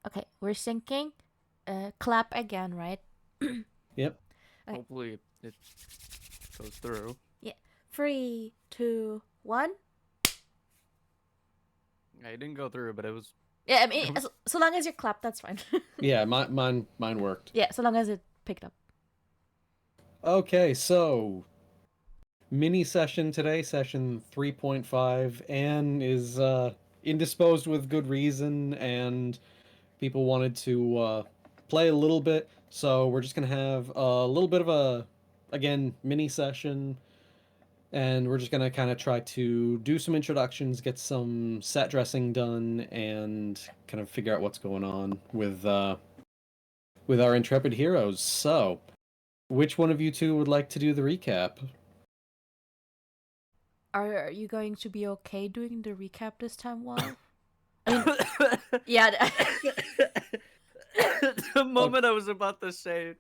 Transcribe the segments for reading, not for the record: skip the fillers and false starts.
Okay, we're syncing. Clap again, right? Yep. Okay. Hopefully it goes through. Yeah. 3, 2, 1. Yeah, it didn't go through, but it was. Yeah, I mean, so long as you clap, that's fine. Yeah, mine worked. Yeah, so long as it picked up. Okay, so mini session today, session 3.5. Anne is indisposed with good reason, and people wanted to play a little bit, so we're just gonna have a little bit of a, again, mini session, and we're just gonna kind of try to do some introductions, get some set dressing done, and kind of figure out what's going on with our intrepid heroes. So, which one of you two would like to do the recap? Are you going to be okay doing the recap this time, Walf? I mean, yeah. The moment I was about to say.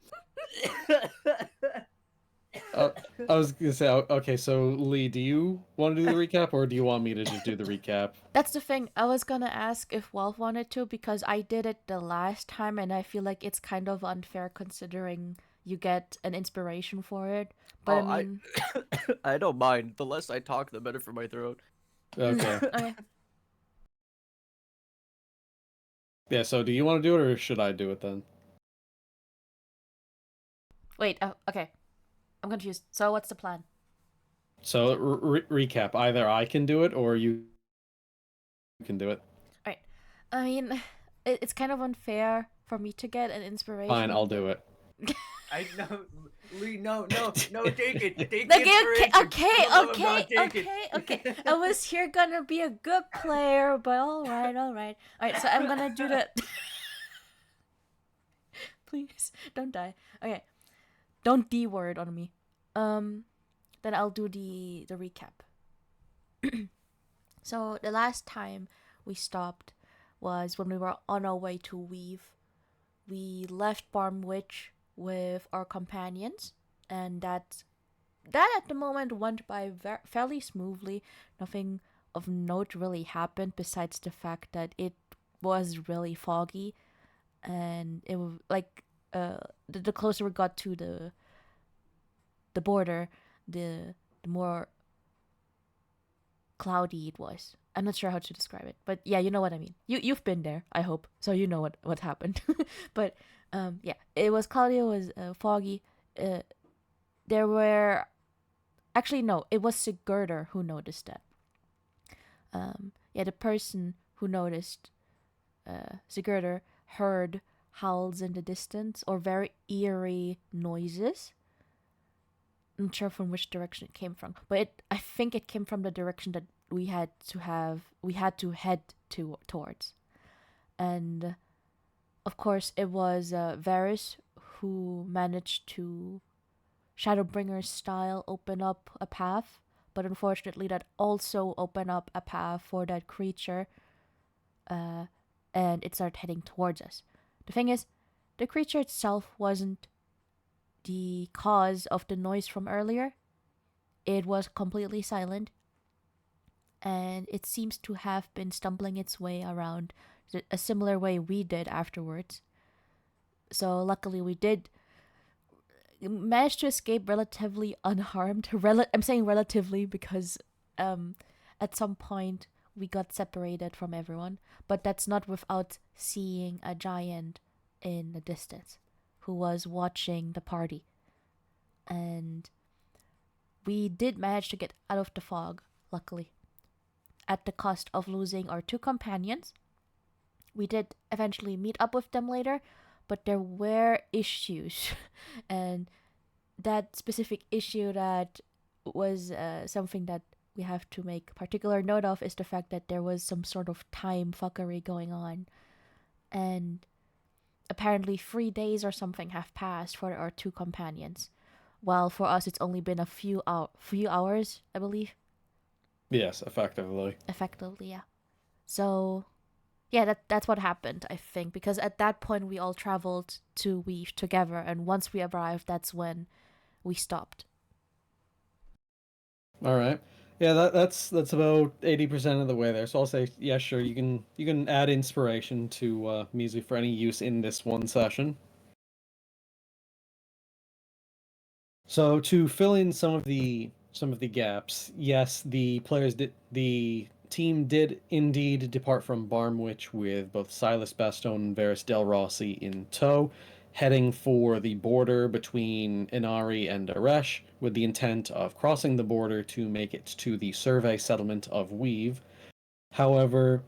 I was gonna say, okay, so Lee, do you want to do the recap, or do you want me to just do the recap? That's the thing. I was gonna ask if Wolf wanted to because I did it the last time and I feel like it's kind of unfair considering you get an inspiration for it. But Oh, I mean, I don't mind. The less I talk, the better for my throat. Okay. okay. Yeah, so do you want to do it, or should I do it then? Wait, okay. I'm confused. So what's the plan? So, recap. Either I can do it, or you can do it. Alright. I mean, it's kind of unfair for me to get an inspiration. Fine, I'll do it. I know, Lee. No, take it. Take Okay. I was here gonna be a good player, but alright. Alright, so I'm gonna do the... Please, don't die. Okay. Don't D-word on me. Then I'll do the recap. So the last time we stopped was when we were on our way to Weave. We left Barmwich with our companions, and that at the moment went by fairly smoothly. Nothing of note really happened besides the fact that it was really foggy, and it was like the closer we got to the border, the more cloudy it was. I'm not sure how to describe it, but yeah, you know what I mean. You've been there, I hope, so you know what happened. But yeah, it was cloudy. It was foggy. There were actually no, it was Sigurdhur who noticed that. Yeah, the person who noticed Sigurdhur heard howls in the distance or very eerie noises. I'm not sure from which direction it came from, but I think it came from the direction that we had to head towards. And of course it was Varys who managed to Shadowbringer style open up a path, but unfortunately that also opened up a path for that creature, and it started heading towards us. The thing is, the creature itself wasn't the cause of the noise from earlier. It was completely silent, and it seems to have been stumbling its way around a similar way we did afterwards. So luckily we did manage to escape relatively unharmed. I'm saying relatively because at some point we got separated from everyone, but that's not without seeing a giant in the distance who was watching the party. And we did manage to get out of the fog, luckily, at the cost of losing our two companions. We did eventually meet up with them later, but there were issues. And that specific issue that was something that we have to make particular note of is the fact that there was some sort of time fuckery going on. And apparently 3 days or something have passed for our two companions, while for us it's only been a few hours, I believe. Yes, effectively. Effectively, yeah. So yeah, that's what happened, I think, because at that point we all traveled to Weave together, and once we arrived, that's when we stopped. All right. Yeah, that's about 80% of the way there. So I'll say, yeah, sure. You can add inspiration to Mizu for any use in this one session. So to fill in some of the gaps, yes, the team did indeed depart from Barmwich with both Silas Bastone and Varys Del Rossi in tow, heading for the border between Inari and Aresh, with the intent of crossing the border to make it to the survey settlement of Weave. However,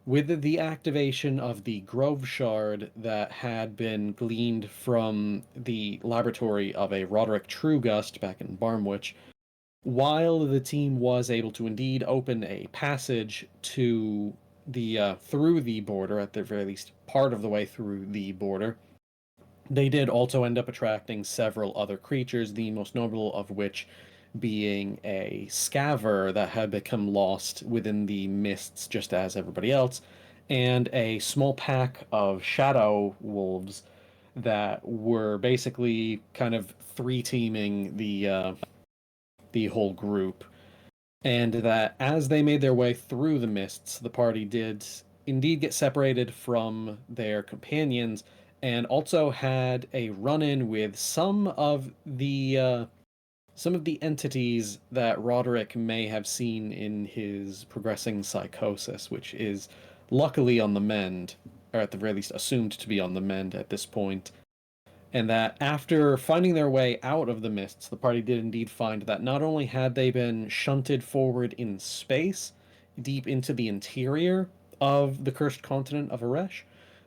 with the activation of the Grove Shard that had been gleaned from the laboratory of a Roderick Trugust back in Barmwich, while the team was able to indeed open a passage to the through the border, at the very least part of the way through the border, they did also end up attracting several other creatures, the most notable of which being a scaver that had become lost within the mists just as everybody else, and a small pack of shadow wolves that were basically kind of three-teaming the whole group. And that as they made their way through the mists, the party did indeed get separated from their companions, and also had a run-in with some of the entities that Roderick may have seen in his progressing psychosis, which is luckily on the mend, or at the very least assumed to be on the mend at this point. And that after finding their way out of the mists, the party did indeed find that not only had they been shunted forward in space, deep into the interior of the cursed continent of Aresh,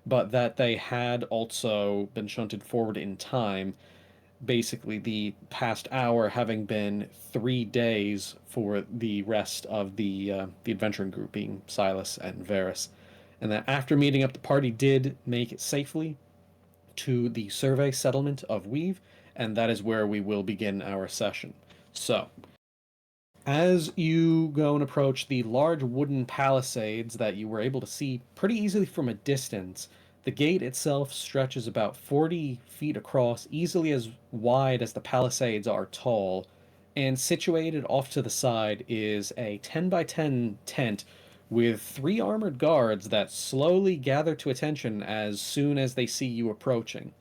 but that they had also been shunted forward in time, basically the past hour having been 3 days for the rest of the adventuring group, being Silas and Varys. And that after meeting up, the party did make it safely to the survey settlement of Weave, and that is where we will begin our session. So, as you go and approach the large wooden palisades that you were able to see pretty easily from a distance, the gate itself stretches about 40 feet across, easily as wide as the palisades are tall, and situated off to the side is a 10 by 10 tent with three armored guards that slowly gather to attention as soon as they see you approaching.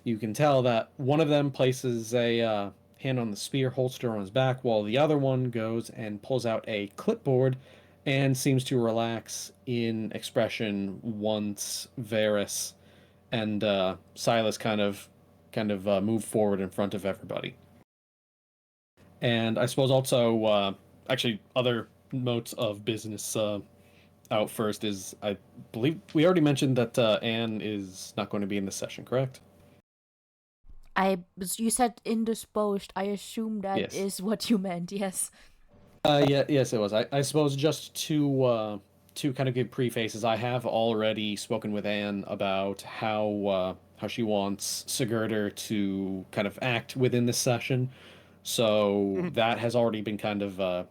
You can tell that one of them places a hand on the spear holster on his back, while the other one goes and pulls out a clipboard and seems to relax in expression once Varys and Silas kind of move forward in front of everybody. And I suppose also, actually, other notes of business out first is I believe we already mentioned that Anne is not going to be in this session, correct? You said indisposed. I assume that Yes. is what you meant. Yes. Yeah, yes, it was. I suppose just to kind of give prefaces, I have already spoken with Anne about how she wants Sigurdhur to kind of act within this session. So that has already been kind of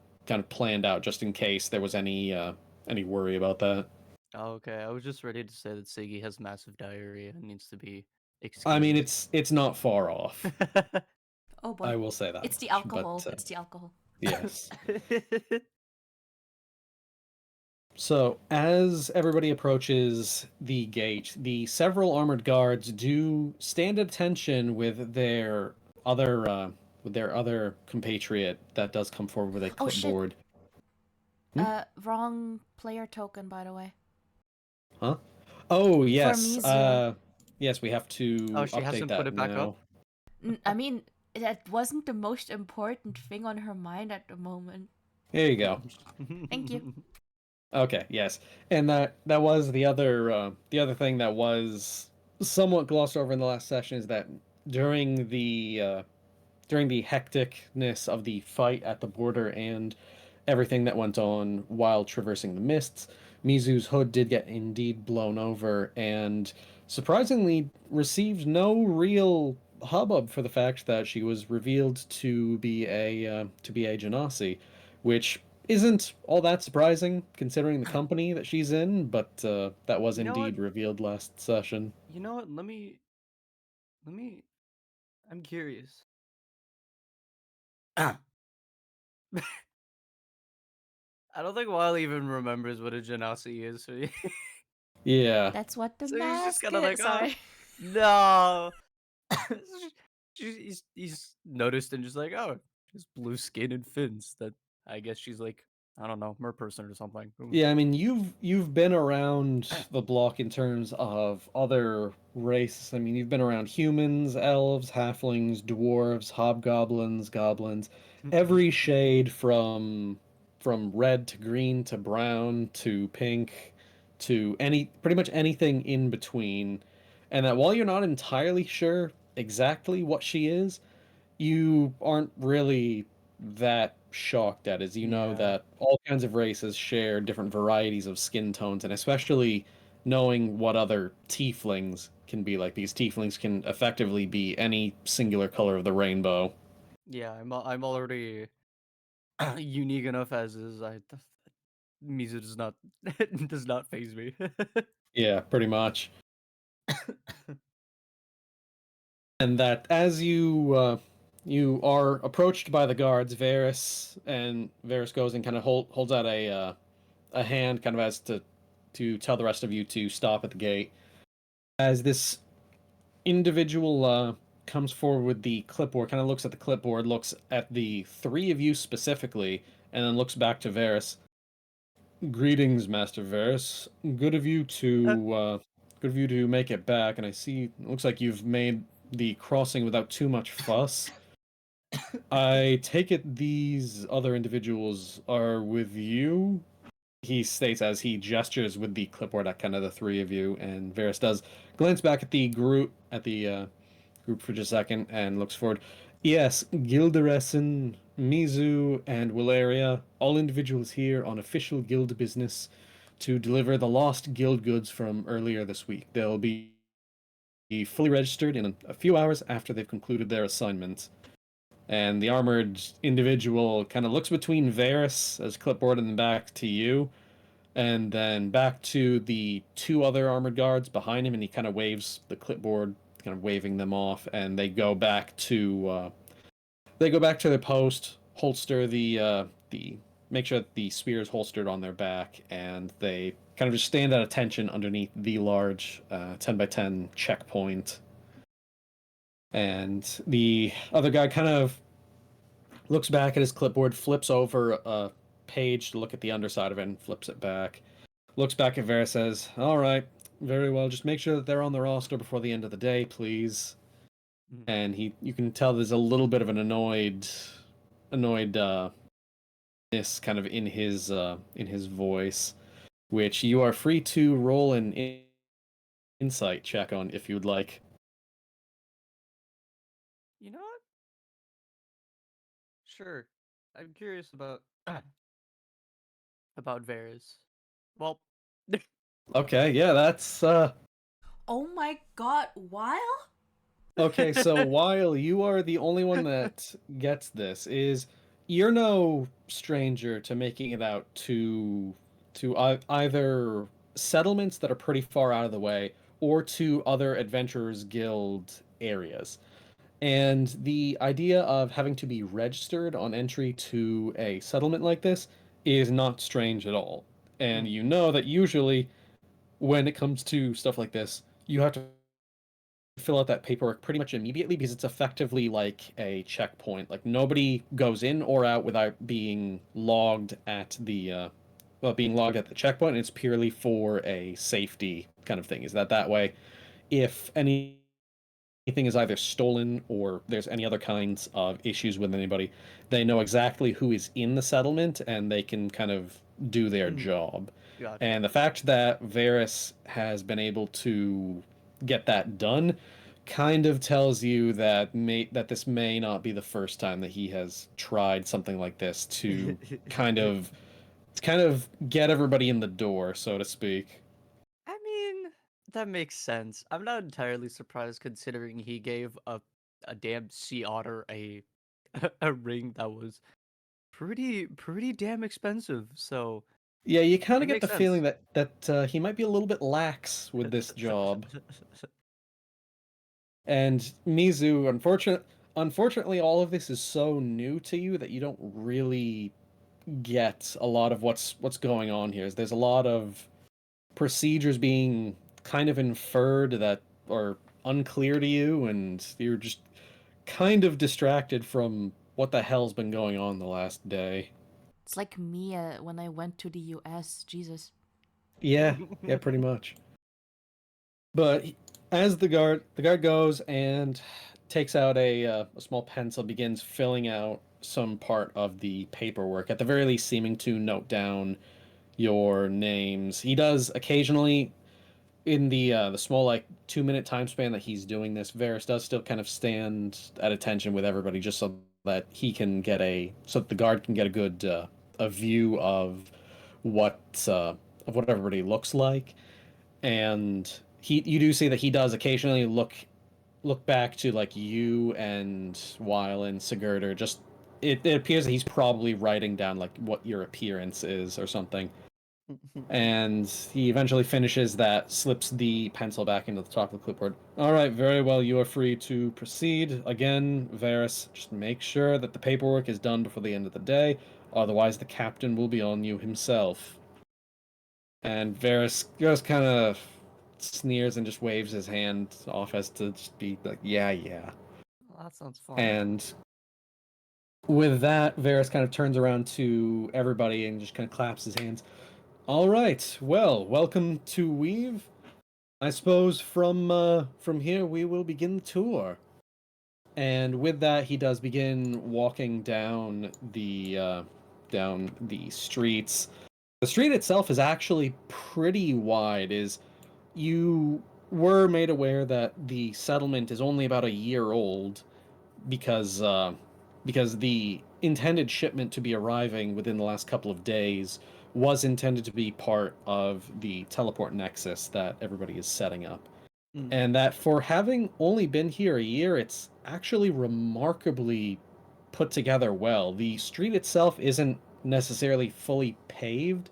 planned out just in case there was any worry about that. Oh, okay, I was just ready to say that Siggy has massive diarrhea and needs to be I mean, excused. it's not far off. Oh boy. I will say that It's the much, alcohol. but It's the alcohol. yes. So, as everybody approaches the gate, the several armored guards do stand at attention with their other compatriot that does come forward with a Oh shit. clipboard. Hmm? Wrong player token, by the way. Huh? Oh, yes. Mizu. Yes, we have to Oh, she update hasn't that put it back now. up? I mean, that wasn't the most important thing on her mind at the moment. There you go. Thank you. Okay, yes. And that was the other thing that was somewhat glossed over in the last session is that during the hecticness of the fight at the border and everything that went on while traversing the mists, Mizu's hood did get indeed blown over and surprisingly received no real hubbub for the fact that she was revealed to be a Genasi, which isn't all that surprising considering the company that she's in, but that was You know what? indeed revealed last session. You know what? Let me. I'm curious. I don't think Wylle even remembers what a genasi is. So, Yeah. That's what the so he's just mask kind of is. like, oh, Sorry. no. he's noticed and just like, oh, just blue skin and fins. That I guess she's like, I don't know, mer person or something. Yeah, I mean, you've been around the block in terms of other races. I mean, you've been around humans, elves, halflings, dwarves, hobgoblins, goblins, every shade from red to green to brown to pink to pretty much anything in between. And that while you're not entirely sure exactly what she is, you aren't really that shocked at, as you know Yeah. that all kinds of races share different varieties of skin tones, and especially knowing what other tieflings can be like, because tieflings can effectively be any singular color of the rainbow. Yeah, I'm already unique enough as is. Mizu does not does not phase me. Yeah, pretty much. And that as you are approached by the guards, Varys goes and kind of holds out a hand, kind of as to tell the rest of you to stop at the gate. As this individual comes forward with the clipboard, kind of looks at the clipboard, looks at the three of you specifically, and then looks back to Varys. Greetings, Master Varys. Good of you to make it back. And I see it looks like you've made the crossing without too much fuss. I take it these other individuals are with you? He states as he gestures with the clipboard at kind of the three of you, and Varys does glance back at the group for just a second and looks forward. Yes, Gilderesson, Mizu, and Welleria, all individuals here on official guild business to deliver the lost guild goods from earlier this week. They'll be fully registered in a few hours after they've concluded their assignment. And the armored individual kind of looks between Varys as clipboard and then back to you, and then back to the two other armored guards behind him, and he kind of waves the clipboard, kind of waving them off, and they go back to their post, holster the make sure that the spear is holstered on their back, and they kind of just stand at attention underneath the large 10 by 10 checkpoint. And the other guy kind of looks back at his clipboard, flips over a page to look at the underside of it, and flips it back. Looks back at Varys, says, "All right, very well. Just make sure that they're on the roster before the end of the day, please." And you can tell there's a little bit of an annoyed this kind of in his voice, which you are free to roll an insight check on if you'd like. You know what? Sure. I'm curious about Varys. Well, Okay, yeah, that's Oh my god, Wylle? okay, so while you are the only one that gets this, is you're no stranger to making it out to either settlements that are pretty far out of the way or to other adventurers guild areas. And the idea of having to be registered on entry to a settlement like this is not strange at all. And you know that usually when it comes to stuff like this, you have to fill out that paperwork pretty much immediately because it's effectively like a checkpoint. Like nobody goes in or out without being logged at the checkpoint. And it's purely for a safety kind of thing. Is that way? If anything is either stolen or there's any other kinds of issues with anybody, they know exactly who is in the settlement and they can kind of do their job. gotcha. And the fact that Varys has been able to get that done kind of tells you that this may not be the first time that he has tried something like this to kind of get everybody in the door, so to speak. I mean, that makes sense. I'm not entirely surprised considering he gave a damn sea otter a a ring that was pretty damn expensive. So Yeah, you kind of it get makes the feeling sense. that he might be a little bit lax with this job. And Mizu, unfortunately, all of this is so new to you that you don't really get a lot of what's going on here. There's a lot of procedures being kind of inferred that are unclear to you, and you're just kind of distracted from what the hell's been going on the last day. It's like me when I went to the US. Jesus. Yeah, yeah, pretty much. But as the guard goes and takes out a small pencil, begins filling out some part of the paperwork, at the very least seeming to note down your names. He does occasionally, in the small, like, 2-minute time span that he's doing this, Varys does still kind of stand at attention with everybody, just so that he can get so that the guard can get a good a view of what everybody looks like. And you do see that he does occasionally look back to, like, you and Wylle and Sigurdhur. Just it appears that he's probably writing down, like, what your appearance is or something. And he eventually finishes that, slips the pencil back into the top of the clipboard. All right, very well, you are free to proceed. Again, Varys, just make sure that the paperwork is done before the end of the day, otherwise the captain will be on you himself. And Varys just kind of sneers and just waves his hand off as to just be like, yeah. Well, that sounds fun. And with that, Varys kind of turns around to everybody and just kind of claps his hands. All right, well, welcome to Weave. I suppose from here we will begin the tour. And with that, he does begin walking down the streets. The street itself is actually pretty wide. You were made aware that the settlement is only about a year old, because the intended shipment to be arriving within the last couple of days was intended to be part of the teleport nexus that everybody is setting up. And that for having only been here a year, it's actually remarkably put together well. The street itself isn't necessarily fully paved,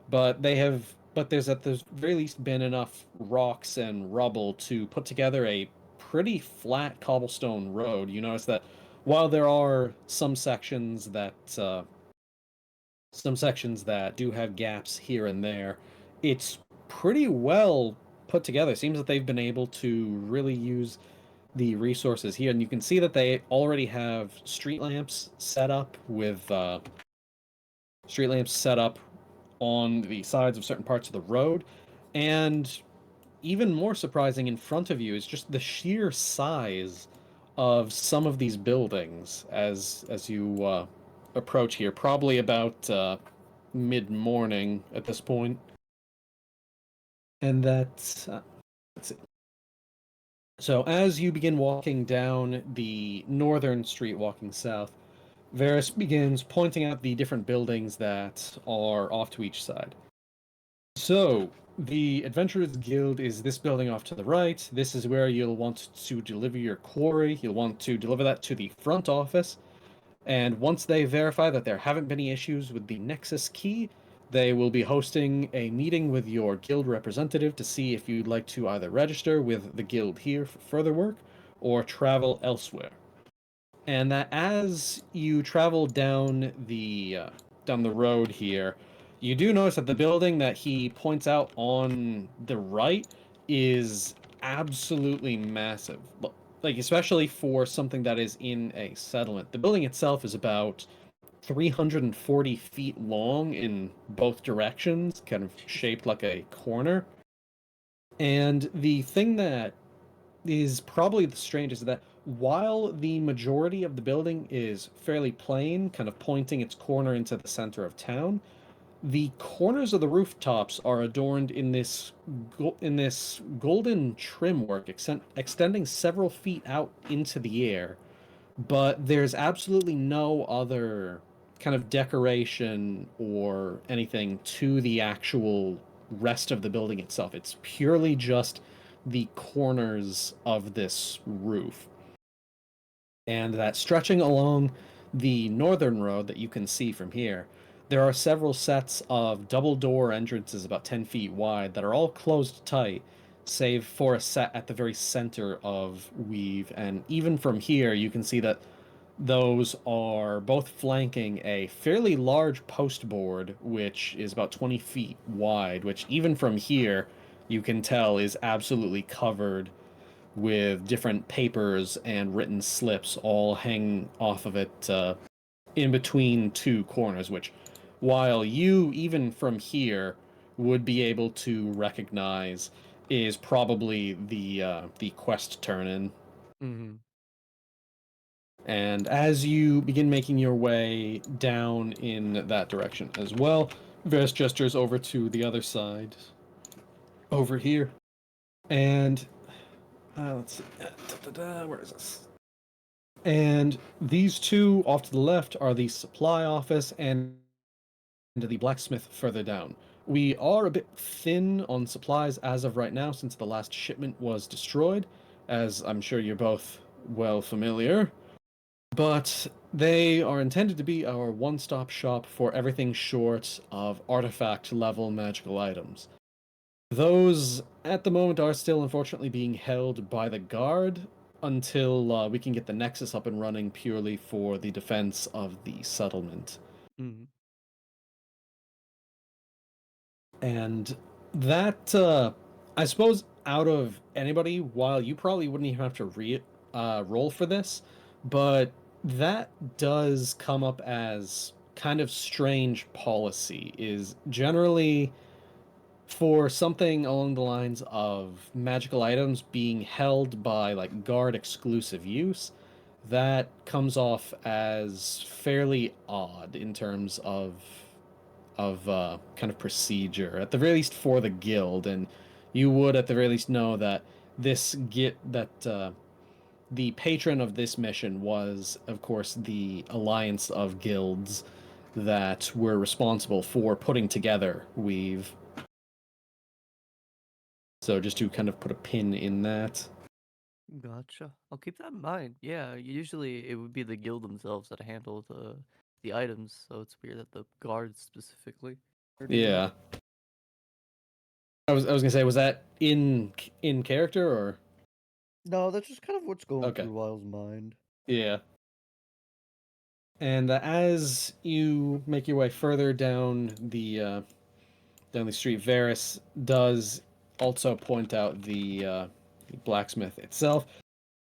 but there's at the very least been enough rocks and rubble to put together a pretty flat cobblestone road. You notice that while there are some sections that do have gaps here and there, it's pretty well put together. It seems that they've been able to really use the resources here, and you can see that they already have street lamps set up on the sides of certain parts of the road. And even more surprising, in front of you is just the sheer size of some of these buildings as you approach here. Probably about mid-morning at this point. And that's let's see. So as you begin walking down the northern street, walking south, Varys begins pointing out the different buildings that are off to each side. So, the Adventurers Guild is this building off to the right. This is where you'll want to deliver your quarry. You'll want to deliver that to the front office. And once they verify that there haven't been any issues with the Nexus key, they will be hosting a meeting with your guild representative to see if you'd like to either register with the guild here for further work or travel elsewhere. And that as you travel down the road here, you do notice that the building that he points out on the right is absolutely massive. Like, especially for something that is in a settlement. The building itself is about 340 feet long in both directions, kind of shaped like a corner. And the thing that is probably the strangest is that while the majority of the building is fairly plain, kind of pointing its corner into the center of town, the corners of the rooftops are adorned in this golden trim work extending several feet out into the air. But there's absolutely no other kind of decoration or anything to the actual rest of the building itself. It's purely just the corners of this roof. And that stretching along the northern road that you can see from here, there are several sets of double door entrances about 10 feet wide that are all closed tight, save for a set at the very center of Weave. And even from here, you can see that Those are both flanking a fairly large post board, which is about 20 feet wide, which even from here you can tell is absolutely covered with different papers and written slips all hang off of it in between two corners, which, while you, even from here, would be able to recognize, is probably the quest turn-in. Mm-hmm. And as you begin making your way down in that direction as well, Varys gestures over to the other side, over here, and let's see, where is this? And these two off to the left are the supply office and the blacksmith further down. We are a bit thin on supplies as of right now since the last shipment was destroyed, as I'm sure you're both well familiar. But they are intended to be our one-stop shop for everything short of artifact-level magical items. Those, at the moment, are still unfortunately being held by the guard until we can get the Nexus up and running purely for the defense of the settlement. Mm-hmm. And that, I suppose, out of anybody, while you probably wouldn't even have to roll for this, but that does come up as kind of strange policy, is generally for something along the lines of magical items being held by like guard exclusive use. That comes off as fairly odd in terms of kind of procedure, at the very least for the guild, and you would at the very least know that the patron of this mission was, of course, the alliance of guilds that were responsible for putting together Weave. So just to kind of put a pin in that. Gotcha. I'll keep that in mind. Yeah, usually it would be the guild themselves that handle the items, so it's weird that the guards specifically are doing Yeah. I was gonna say, was that in character or No, that's just kind of what's going okay? through Wyle's mind. Yeah. And as you make your way further down the street, Varys does also point out the blacksmith itself.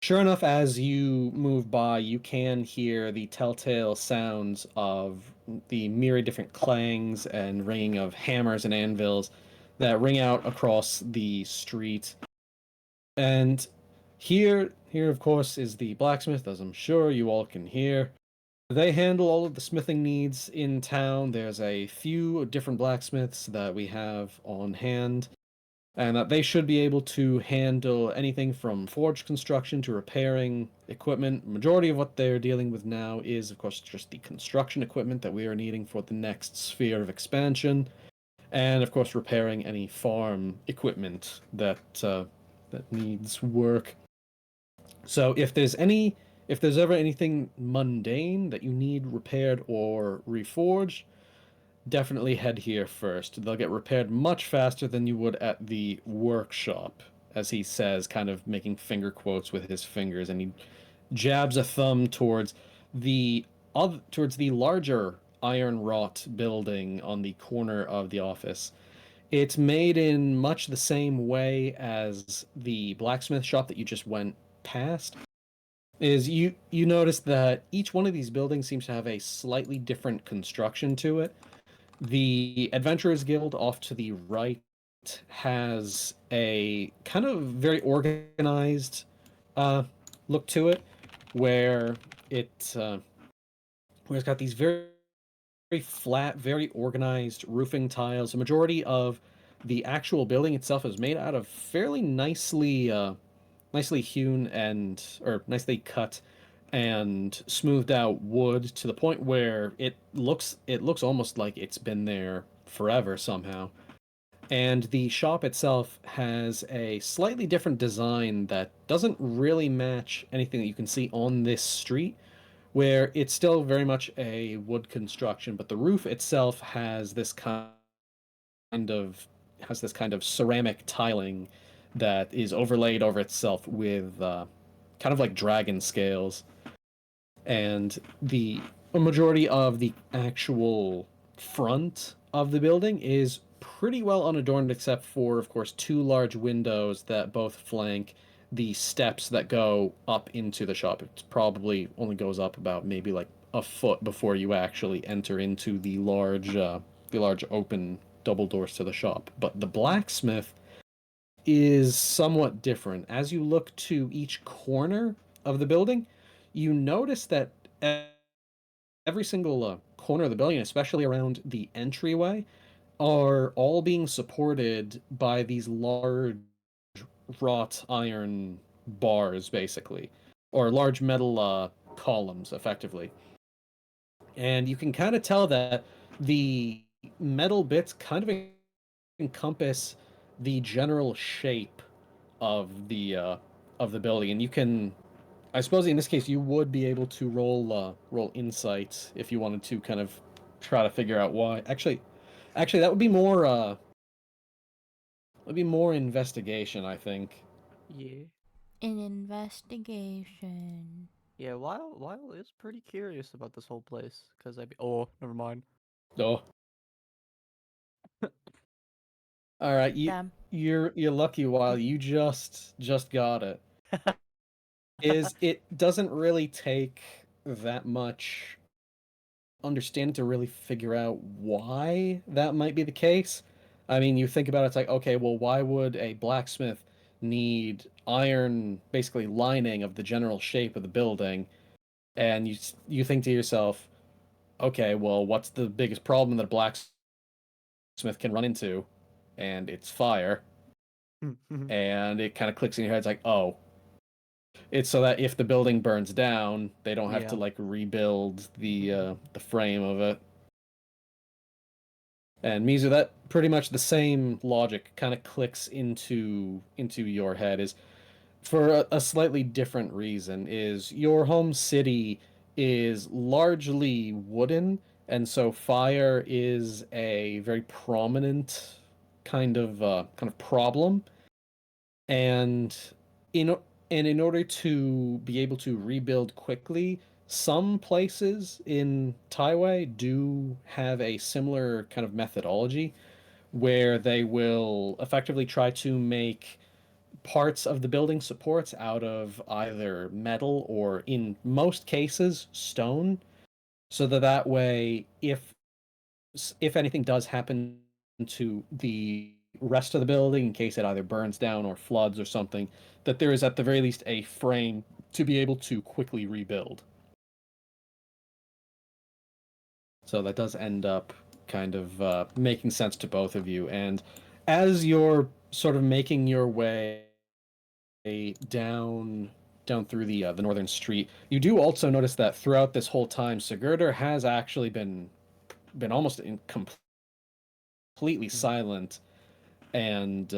Sure enough, as you move by, you can hear the telltale sounds of the myriad different clangs and ringing of hammers and anvils that ring out across the street. And here, of course, is the blacksmith, as I'm sure you all can hear. They handle all of the smithing needs in town. There's a few different blacksmiths that we have on hand, and that they should be able to handle anything from forge construction to repairing equipment. Majority of what they're dealing with now is, of course, just the construction equipment that we are needing for the next sphere of expansion, and of course, repairing any farm equipment that needs work. So if there's ever anything mundane that you need repaired or reforged, definitely head here first. They'll get repaired much faster than you would at the workshop, as he says, kind of making finger quotes with his fingers, and he jabs a thumb towards the larger iron wrought building on the corner of the office. It's made in much the same way as the blacksmith shop that you just went past. Is you notice that each one of these buildings seems to have a slightly different construction to it. The Adventurers Guild off to the right has a kind of very organized look to it, where it's got these very, very flat, very organized roofing tiles. The majority of the actual building itself is made out of fairly nicely hewn or nicely cut and smoothed out wood, to the point where it looks almost like it's been there forever somehow. And the shop itself has a slightly different design that doesn't really match anything that you can see on this street, where it's still very much a wood construction, but the roof itself has this kind of ceramic tiling that is overlaid over itself with kind of like dragon scales. and a majority of the actual front of the building is pretty well unadorned, except for, of course, two large windows that both flank the steps that go up into the shop. It probably only goes up about maybe like a foot before you actually enter into the large open double doors to the shop. But the blacksmith is somewhat different. As you look to each corner of the building, you notice that every single corner of the building, especially around the entryway, are all being supported by these large wrought iron bars, basically, or large metal columns, effectively. And you can kind of tell that the metal bits kind of encompass the general shape of the building, and you can, I suppose, in this case, you would be able to roll insight if you wanted to kind of try to figure out why. Actually, that would be more investigation, I think. Yeah. An investigation. Yeah, Wylle is pretty curious about this whole place, because oh, never mind. Oh, all right. Damn. You're lucky, while you just got it. It doesn't really take that much understanding to really figure out why that might be the case. I mean, you think about it, it's like, okay, well, why would a blacksmith need iron, basically lining of the general shape of the building? And you think to yourself, okay, well, what's the biggest problem that a blacksmith can run into? And it's fire. And it kind of clicks in your head. It's like, oh, it's so that if the building burns down, they don't have to Yeah. like rebuild the frame of it. And Mizu, that pretty much the same logic kind of clicks into your head, is for a slightly different reason. Is your home city is largely wooden, and so fire is a very prominent kind of problem. And in in order to be able to rebuild quickly, some places in Taiwei do have a similar kind of methodology where they will effectively try to make parts of the building supports out of either metal or, in most cases, stone, so that way, if anything does happen to the rest of the building, in case it either burns down or floods or something, that there is at the very least a frame to be able to quickly rebuild. So that does end up kind of making sense to both of you. And as you're sort of making your way down through the northern street, you do also notice that throughout this whole time, Sigurdhur has actually been almost completely silent. And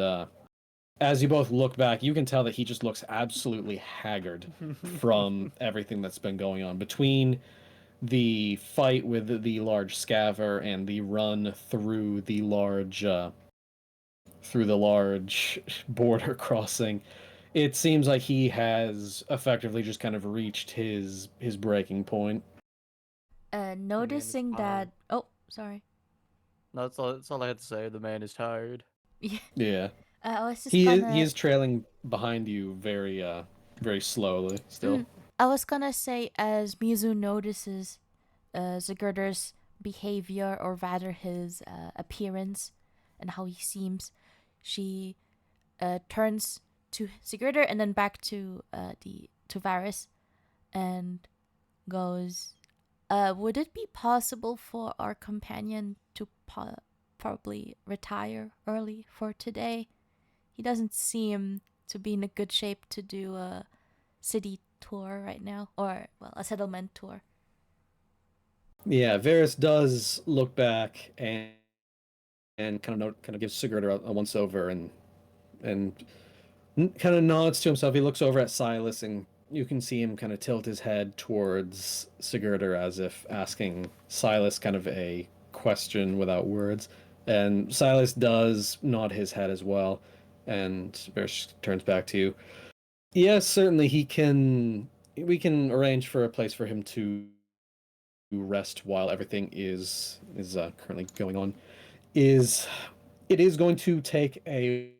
as you both look back, you can tell that he just looks absolutely haggard from everything that's been going on between the fight with the large scaver and the run through the large border crossing. It seems like he has effectively just kind of reached his breaking point. Noticing that. tired. Oh, sorry. No, that's all I had to say. The man is tired. Yeah. Yeah. I was just He gonna. is trailing behind you very slowly still. I was gonna say, as Mizu notices Sigurdur's behavior, or rather his appearance and how he seems, she turns to Sigurdur and then back to Varys and goes, would it be possible for our companion to probably retire early for today? He doesn't seem to be in a good shape to do a city tour right now, or, well, a settlement tour. Yeah, Varys does look back and kind of gives Sigurdur a once over and kind of nods to himself. He looks over at Silas, and you can see him kind of tilt his head towards Sigurdur as if asking Silas kind of a question without words. And Silas does nod his head as well, and Varys turns back to you. Yes, certainly he can we can arrange for a place for him to rest while everything is currently going on. It is going to take a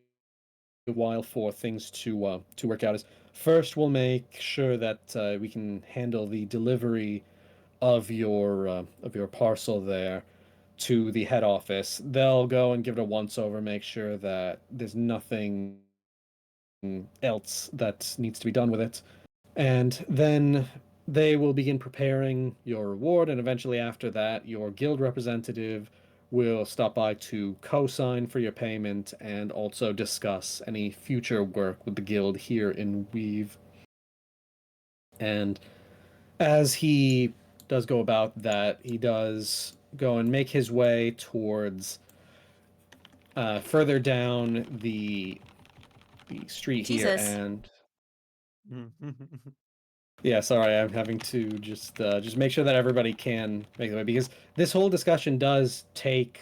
while for things to work out. Is first we'll make sure that we can handle the delivery of your parcel there to the head office. They'll go and give it a once over, make sure that there's nothing else that needs to be done with it. And then they will begin preparing your reward, and eventually after that, your guild representative will stop by to co-sign for your payment and also discuss any future work with the guild here in Weave. And as he does go about that, he does go and make his way towards further down the street here, Jesus. and yeah, sorry, I'm having to just make sure that everybody can make the way, because this whole discussion does take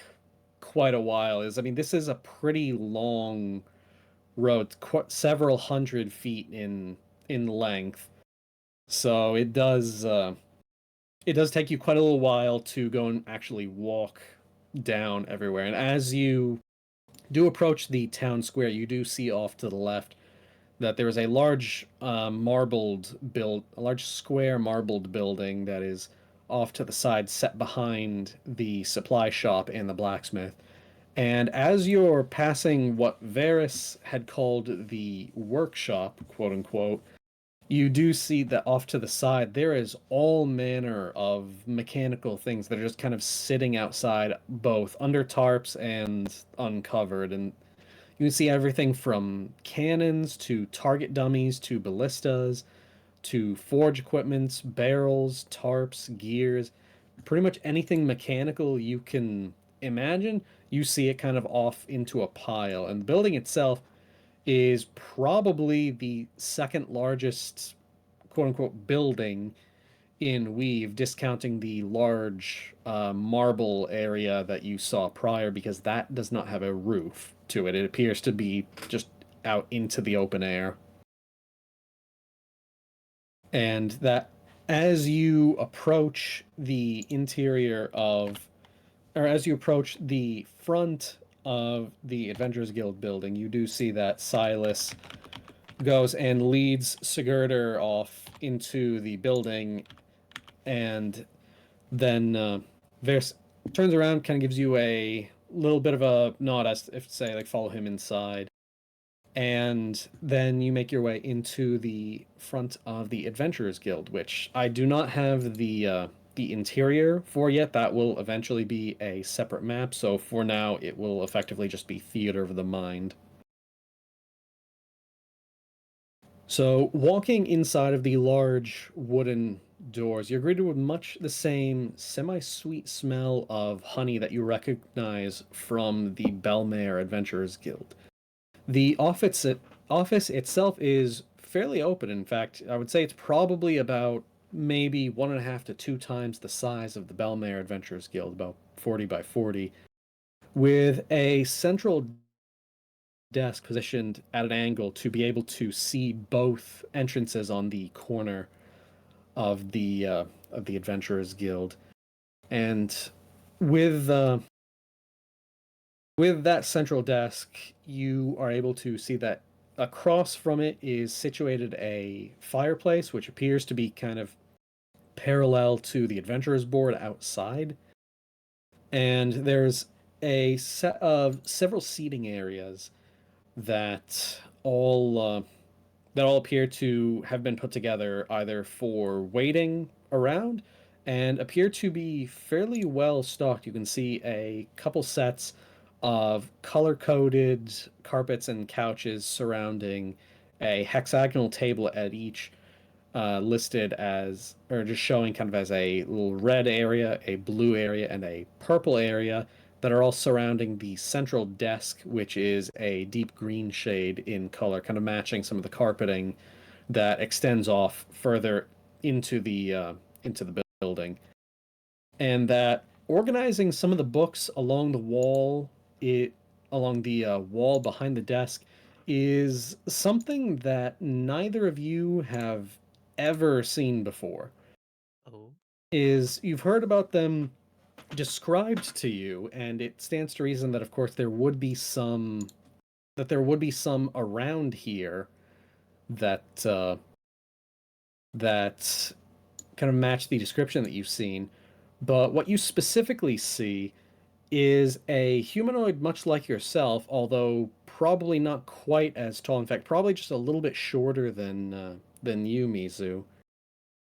quite a while. I mean, this is a pretty long road, several hundred feet in length, so it does take you quite a little while to go and actually walk down everywhere. And as you do approach the town square, you do see off to the left that there is a large a large square marbled building that is off to the side, set behind the supply shop and the blacksmith. And as you're passing what Varys had called the workshop, quote unquote, you do see that off to the side there is all manner of mechanical things that are just kind of sitting outside, both under tarps and uncovered. And you can see everything from cannons to target dummies to ballistas to forge equipments, barrels, tarps, gears, pretty much anything mechanical you can imagine. You see it kind of off into a pile. And the building itself is probably the second largest quote unquote building in Weave, discounting the large marble area that you saw prior, because that does not have a roof to it. It appears to be just out into the open air. And that as you approach the interior of, or as you approach the front of the Adventurers Guild building, you do see that Silas goes and leads Sigurdhur off into the building, and then Vers turns around, kind of gives you a little bit of a nod as if to say, like, follow him inside. And then you make your way into the front of the Adventurers Guild, which I do not have the interior for yet. That will eventually be a separate map, so for now it will effectively just be Theater of the Mind. So, walking inside of the large wooden doors, you're greeted with much the same semi-sweet smell of honey that you recognize from the Belmare Adventurers Guild. The office itself is fairly open. In fact, I would say it's probably about maybe 1.5 to 2 times the size of the Belmare Adventurers Guild, about 40 by 40, with a central desk positioned at an angle to be able to see both entrances on the corner of the Adventurers Guild. And with that central desk, you are able to see that across from it is situated a fireplace, which appears to be kind of parallel to the adventurers board outside. And there's a set of several seating areas that all appear to have been put together either for waiting around and appear to be fairly well stocked. You can see a couple sets of color-coded carpets and couches surrounding a hexagonal table at each, listed as, or just showing kind of as a little red area, a blue area, and a purple area that are all surrounding the central desk, which is a deep green shade in color, kind of matching some of the carpeting that extends off further into the building. And that organizing some of the books along the wall, along the wall behind the desk, is something that neither of you have ever seen before. Oh. Is you've heard about them described to you, and it stands to reason that, of course, there would be some around here that that kind of match the description that you've seen. But what you specifically see is a humanoid much like yourself, although probably not quite as tall. In fact, probably just a little bit shorter than you, Mizu.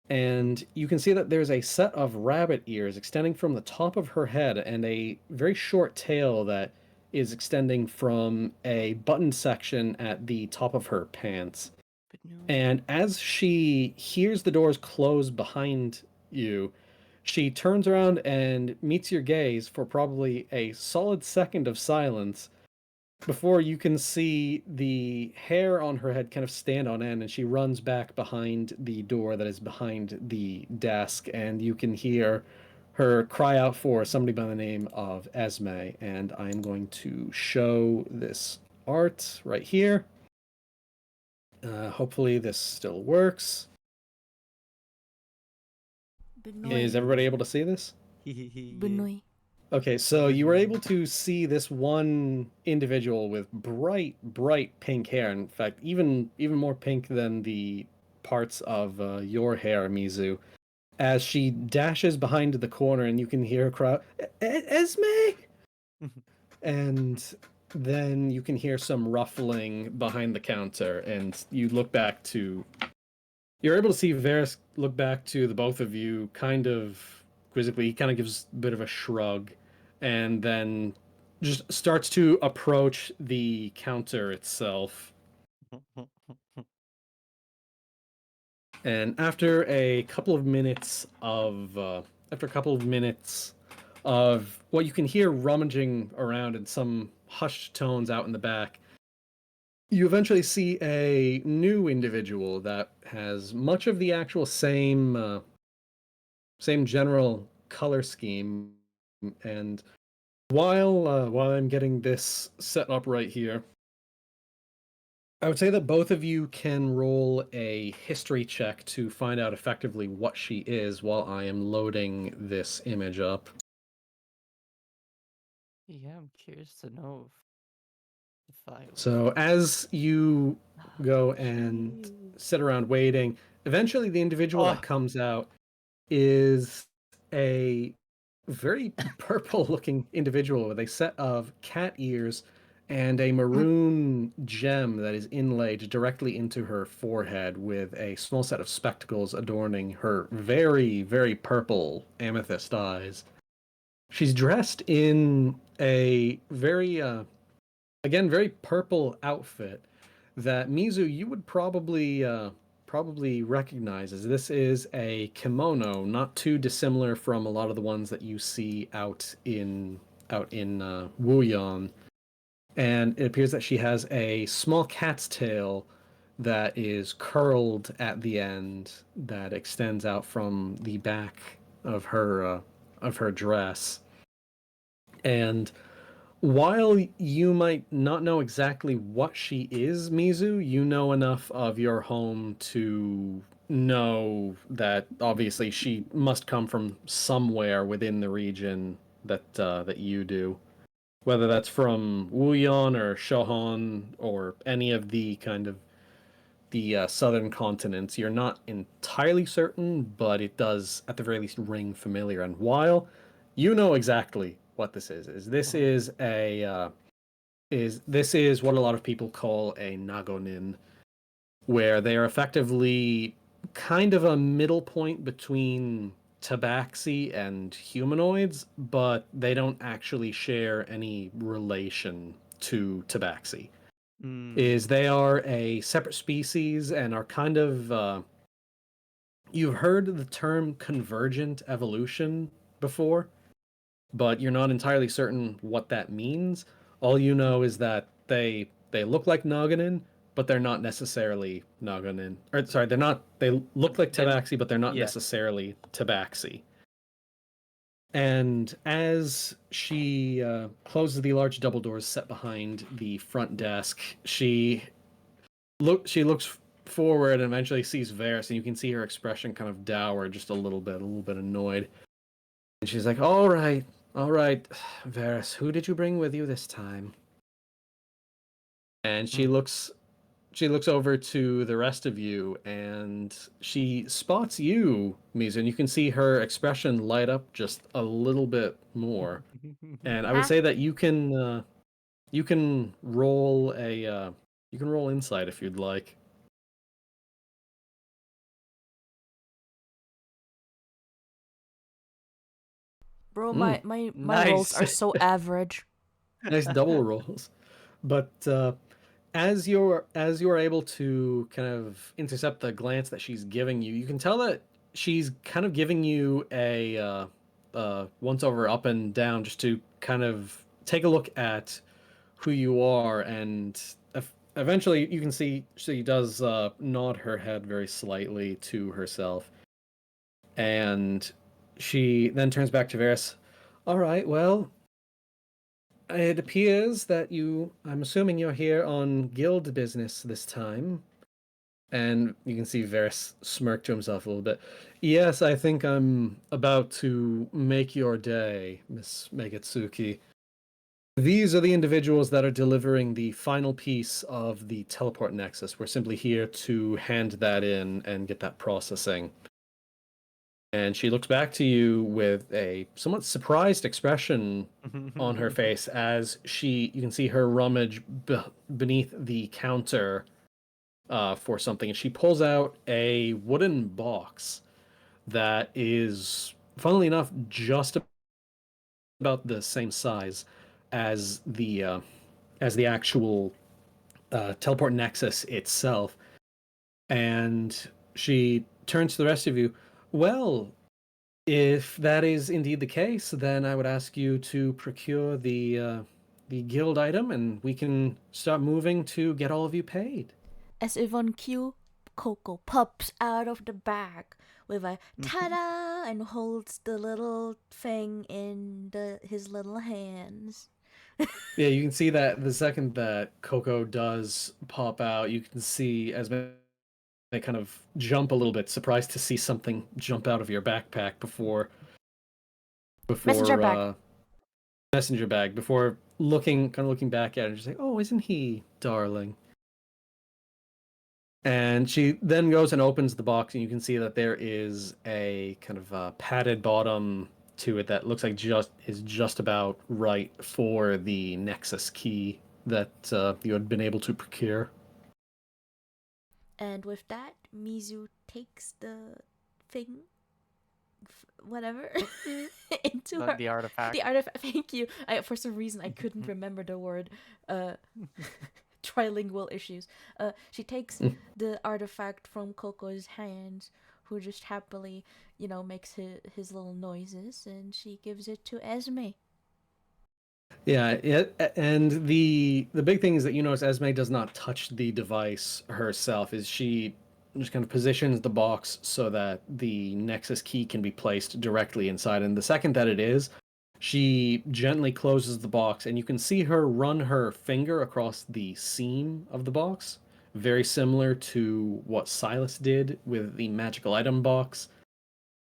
And you can see that there's a set of rabbit ears extending from the top of her head and a very short tail that is extending from a button section at the top of her pants. But no. And as she hears the doors close behind you, she turns around and meets your gaze for probably a solid second of silence before you can see the hair on her head kind of stand on end, and she runs back behind the door that is behind the desk, and you can hear her cry out for somebody by the name of Esme. And I'm going to show this art right here. Hopefully this still works. Is everybody able to see this? Benoit. Okay, so you were able to see this one individual with bright, bright pink hair. In fact, even more pink than the parts of your hair, Mizu, as she dashes behind the corner, and you can hear her cry, Esme! And then you can hear some ruffling behind the counter, and you look back to... You're able to see Varys look back to the both of you kind of quizzically. He kind of gives a bit of a shrug, and then just starts to approach the counter itself. And after a couple of minutes of what you can hear rummaging around in some hushed tones out in the back, you eventually see a new individual that has much of the actual same general color scheme. And while I'm getting this set up right here, I would say that both of you can roll a history check to find out effectively what she is while I am loading this image up. Yeah, I'm curious to know if I. So as you go and sit around waiting, eventually the individual that comes out is a very purple-looking individual with a set of cat ears and a maroon gem that is inlaid directly into her forehead, with a small set of spectacles adorning her very, very purple amethyst eyes. She's dressed in a very, again, very purple outfit that, Mizu, you would probably recognize, as this is a kimono, not too dissimilar from a lot of the ones that you see out in Wuyan. And it appears that she has a small cat's tail that is curled at the end, that extends out from the back of her dress. And while you might not know exactly what she is, Mizu, you know enough of your home to know that obviously she must come from somewhere within the region that you do. Whether that's from Wuyan or Shohan or any of the kind of the southern continents, you're not entirely certain, but it does at the very least ring familiar. And while you know exactly what this is this is what a lot of people call a nagonin, where they are effectively kind of a middle point between tabaxi and humanoids, but they don't actually share any relation to tabaxi. Is they are a separate species and are kind of you've heard the term convergent evolution before, but you're not entirely certain what that means. All you know is that they look like Naganin, but they're not necessarily Naganin. Or sorry, they look like tabaxi, but they're not necessarily tabaxi. And as she closes the large double doors set behind the front desk, she looks forward and eventually sees Varys, and you can see her expression kind of dour just a little bit annoyed. And she's like, all right, Varys, who did you bring with you this time? And she looks over to the rest of you, and she spots you, Mizu, and you can see her expression light up just a little bit more. And I would say that you can roll insight if you'd like. Bro, my rolls are Nice. so average. Nice double rolls. But as you're able to kind of intercept the glance that she's giving you, you can tell that she's kind of giving you a once over, up and down, just to kind of take a look at who you are, and eventually you can see she does nod her head very slightly to herself, and she then turns back to Varys. All right, well, it appears that I'm assuming you're here on guild business this time. And you can see Varys smirk to himself a little bit. Yes, I think I'm about to make your day, Miss Megatsuki. These are the individuals that are delivering the final piece of the teleport nexus. We're simply here to hand that in and get that processing. And she looks back to you with a somewhat surprised expression on her face as you can see her rummage beneath the counter for something. And she pulls out a wooden box that is, funnily enough, just about the same size as the actual teleport nexus itself. And she turns to the rest of you. Well, if that is indeed the case, then I would ask you to procure the guild item, and we can start moving to get all of you paid. As if on cue, Coco pops out of the bag with a ta-da and holds the little thing in his little hands. Yeah, you can see that the second that Coco does pop out, you can see as they kind of jump a little bit, surprised to see something jump out of your backpack before Messenger bag. Messenger bag, before looking back at it and just like, oh, isn't he darling? And she then goes and opens the box, and you can see that there is a kind of padded bottom to it that looks like just about right for the Nexus key that you had been able to procure. And with that, Mizu takes the thing, whatever, into her. The artifact. The artifact. Thank you. For some reason, I couldn't remember the word. Trilingual issues. She takes the artifact from Coco's hands, who just happily, makes his little noises, and she gives it to Esme. Yeah, and the big thing is that you notice Esme does not touch the device herself. Is she just kind of positions the box so that the Nexus key can be placed directly inside, and the second that it is, she gently closes the box, and you can see her run her finger across the seam of the box, very similar to what Silas did with the magical item box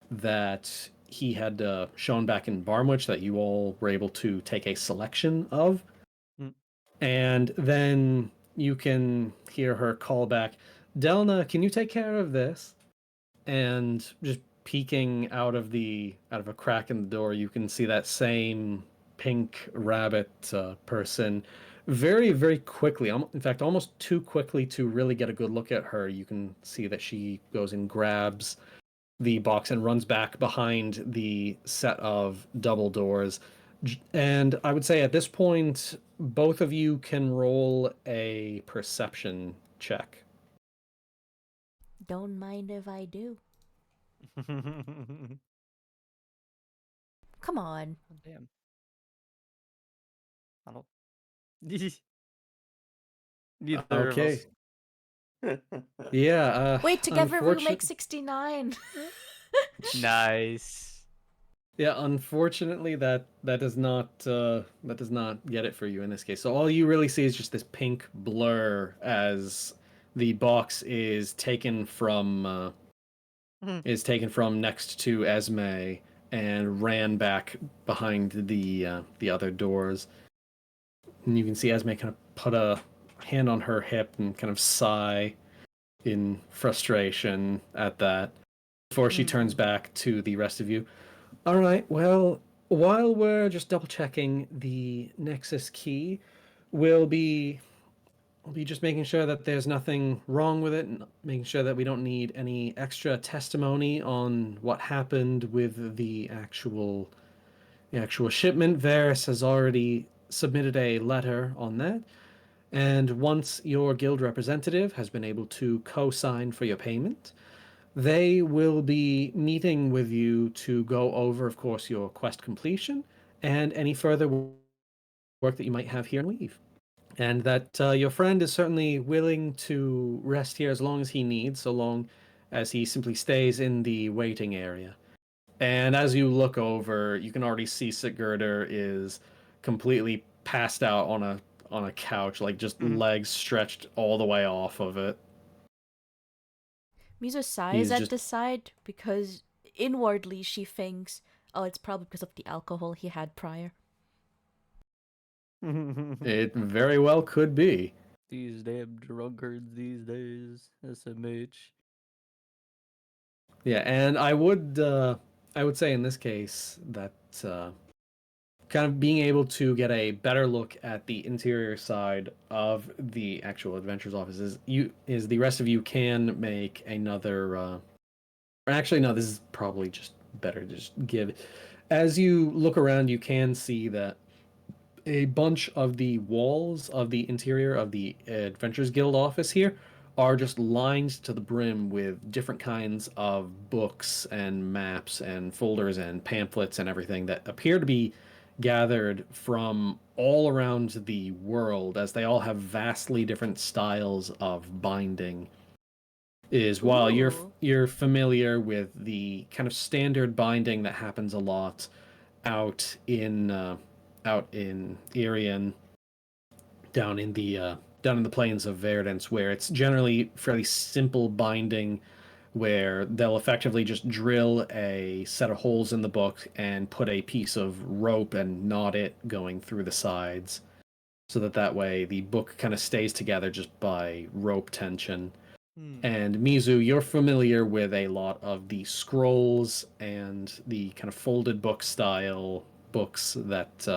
that he had shown back in Barmwich that you all were able to take a selection of. And then you can hear her call back, Delna, can you take care of this? And just peeking out of a crack in the door, you can see that same pink rabbit person very, very quickly, in fact, almost too quickly to really get a good look at her. You can see that she goes and grabs the box and runs back behind the set of double doors. And I would say at this point, both of you can roll a perception check. Don't mind if I do. Come on. Oh, damn. I don't. Neither Okay. of us. Yeah. Wait, together we make 69. Nice. Yeah, unfortunately, that does not get it for you in this case. So all you really see is just this pink blur as the box is taken from next to Esme and ran back behind the other doors. And you can see Esme kind of put a hand on her hip and kind of sigh in frustration at that before she turns back to the rest of you. All right, well, while we're just double checking the Nexus key, we'll be just making sure that there's nothing wrong with it, and making sure that we don't need any extra testimony on what happened with the actual shipment. Varys has already submitted a letter on that, and once your guild representative has been able to co-sign for your payment, they will be meeting with you to go over, of course, your quest completion and any further work that you might have here and leave. And that your friend is certainly willing to rest here as long as he needs, so long as he simply stays in the waiting area. And as you look over, you can already see Sigurdhur is completely passed out on a couch, like just legs stretched all the way off of it. Mizu sighs He's at just- the side because inwardly she thinks, oh, it's probably because of the alcohol he had prior. It very well could be. These damn drunkards these days. SMH. Yeah, and I would say in this case that kind of being able to get a better look at the interior side of the actual adventurers office is the rest of you can make another actually no, this is probably just better to just give. As you look around, you can see that a bunch of the walls of the interior of the Adventurers Guild office here are just lined to the brim with different kinds of books and maps and folders and pamphlets and everything that appear to be gathered from all around the world, as they all have vastly different styles of binding. While Ooh. you're familiar with the kind of standard binding that happens a lot out in Irian, down in the plains of Verdance, where it's generally fairly simple binding, where they'll effectively just drill a set of holes in the book and put a piece of rope and knot it going through the sides, so that way the book kind of stays together just by rope tension. And Mizu, you're familiar with a lot of the scrolls and the kind of folded book style books that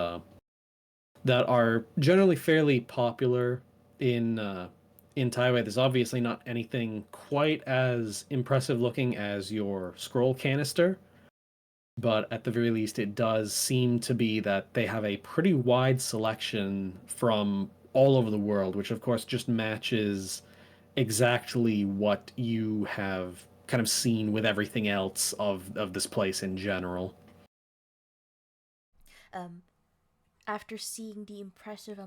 are generally fairly popular in Taiwan. There's obviously not anything quite as impressive looking as your scroll canister, but at the very least it does seem to be that they have a pretty wide selection from all over the world, which of course just matches exactly what you have kind of seen with everything else of this place in general. After seeing the impressive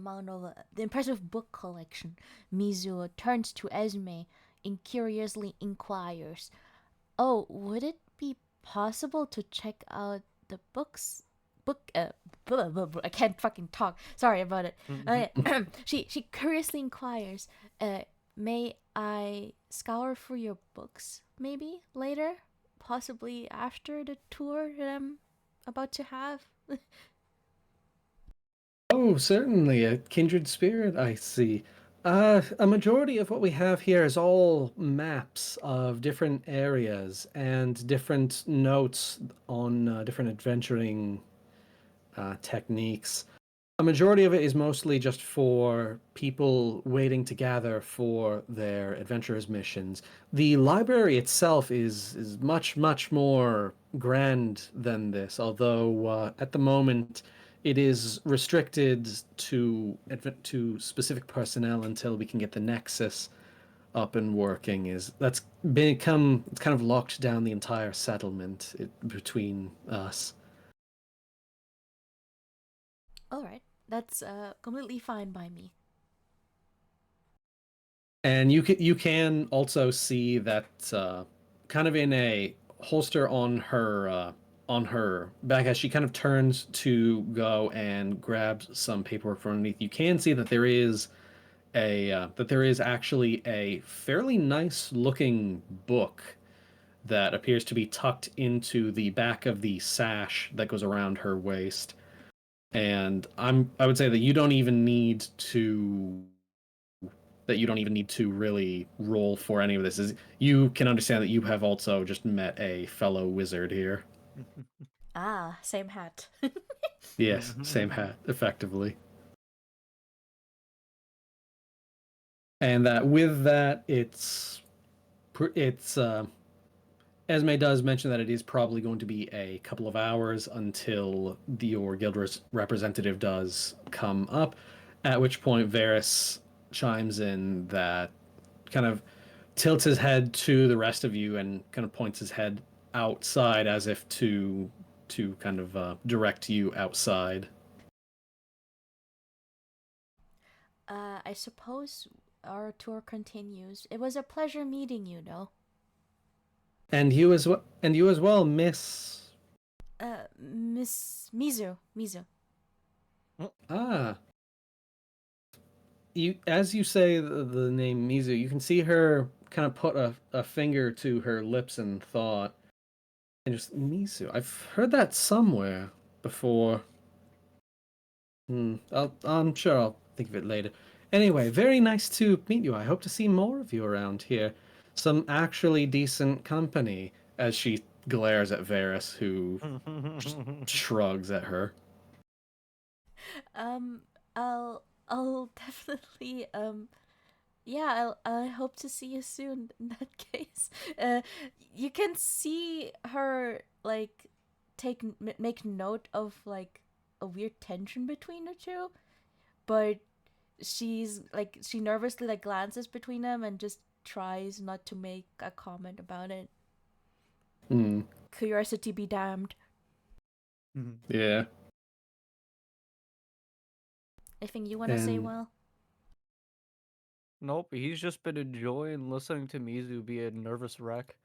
book collection, Mizu turns to Esme and curiously inquires, "Oh, would it be possible to check out the books? I can't fucking talk. Sorry about it." She curiously inquires, "May I scour for your books, maybe later, possibly after the tour that I'm about to have?" Oh, certainly, a kindred spirit, I see. A majority of what we have here is all maps of different areas and different notes on different adventuring techniques. A majority of it is mostly just for people waiting to gather for their adventurers missions. The library itself is much, much more grand than this, although at the moment it is restricted to specific personnel until we can get the Nexus up and working. That's become, it's kind of locked down the entire settlement between us. All right, that's completely fine by me. And you can also see that kind of in a holster on her back, as she kind of turns to go and grab some paperwork from underneath. You can see that there is that there is actually a fairly nice looking book that appears to be tucked into the back of the sash that goes around her waist. And I would say that you don't even need to really roll for any of this. Is you can understand that you have also just met a fellow wizard here. Ah, same hat. Yes, same hat, effectively. And that with that, it's Esme does mention that it is probably going to be a couple of hours until your Gilderesson representative does come up, at which point Varys chimes in that kind of tilts his head to the rest of you and kind of points his head outside as if to kind of direct you outside. I suppose our tour continues. It was a pleasure meeting you, though. And you as well, Miss. Miss Mizu. Ah, as you say the name Mizu, you can see her kind of put a finger to her lips in thought, and just Mizu. I've heard that somewhere before. I'm sure I'll think of it later. Anyway, very nice to meet you. I hope to see more of you around here. Some actually decent company, as she glares at Varys, who shrugs at her. Um, I'll definitely yeah, I hope to see you soon in that case. You can see her like make note of like a weird tension between the two, but she nervously like glances between them and just tries not to make a comment about it. Hmm. Curiosity be damned. Yeah. Anything you want to say, And Will? Nope, he's just been enjoying listening to Mizu be a nervous wreck.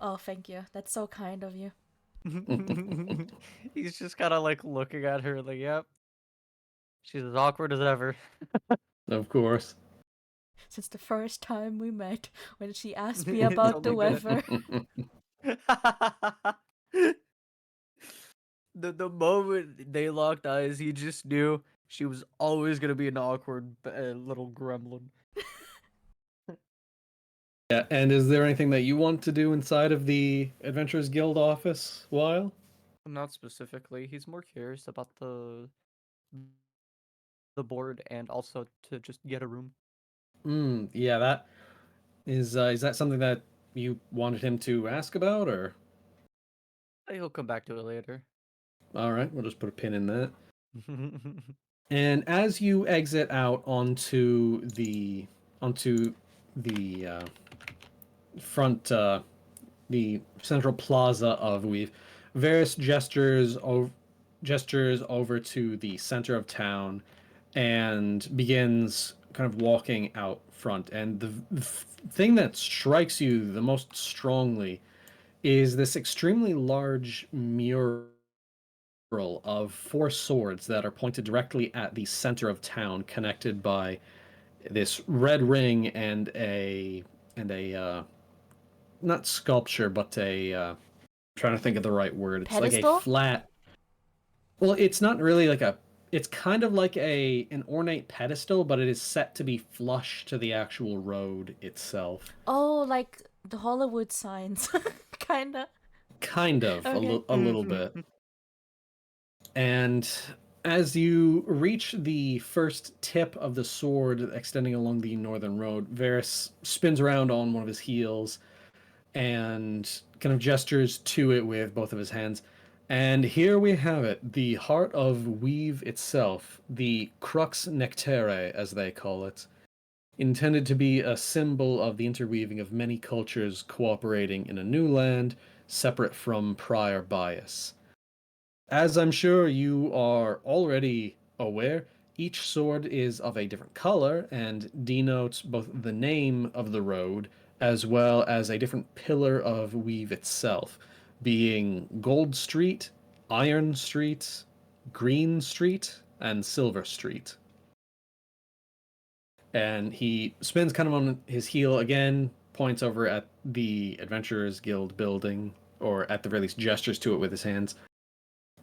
Oh, thank you. That's so kind of you. He's just kind of like looking at her like, yep, she's as awkward as ever. of course. Since the first time we met, when she asked me It's about the only been weather. The moment they locked eyes, he just knew she was always gonna be an awkward little gremlin. Yeah, and is there anything that you want to do inside of the Adventurers Guild office, Wylle? Not specifically. He's more curious about the board and also to just get a room. Yeah, that is that something that you wanted him to ask about, or? He'll come back to it later. All right, we'll just put a pin in that. And as you exit out onto the front, the central plaza of Weave, Varys gestures over to the center of town and begins kind of walking out front. And the thing that strikes you the most strongly is this extremely large mural of four swords that are pointed directly at the center of town, connected by this red ring and a not sculpture, but I'm trying to think of the right word. It's like a Pedestal? flat. Well, it's not really like a. It's kind of like an ornate pedestal, but it is set to be flush to the actual road itself. Oh, like the Hollywood signs. Kinda. Kind of Okay. a little bit. And as you reach the first tip of the sword extending along the northern road, Varys spins around on one of his heels and kind of gestures to it with both of his hands. And here we have it, the heart of Weave itself, the crux nectare, as they call it, intended to be a symbol of the interweaving of many cultures cooperating in a new land, separate from prior bias. As I'm sure you are already aware, each sword is of a different color and denotes both the name of the road as well as a different pillar of Weave itself, being Gold Street, Iron Street, Green Street, and Silver Street. And he spins kind of on his heel again, points over at the Adventurers Guild building, or at the very least gestures to it with his hands.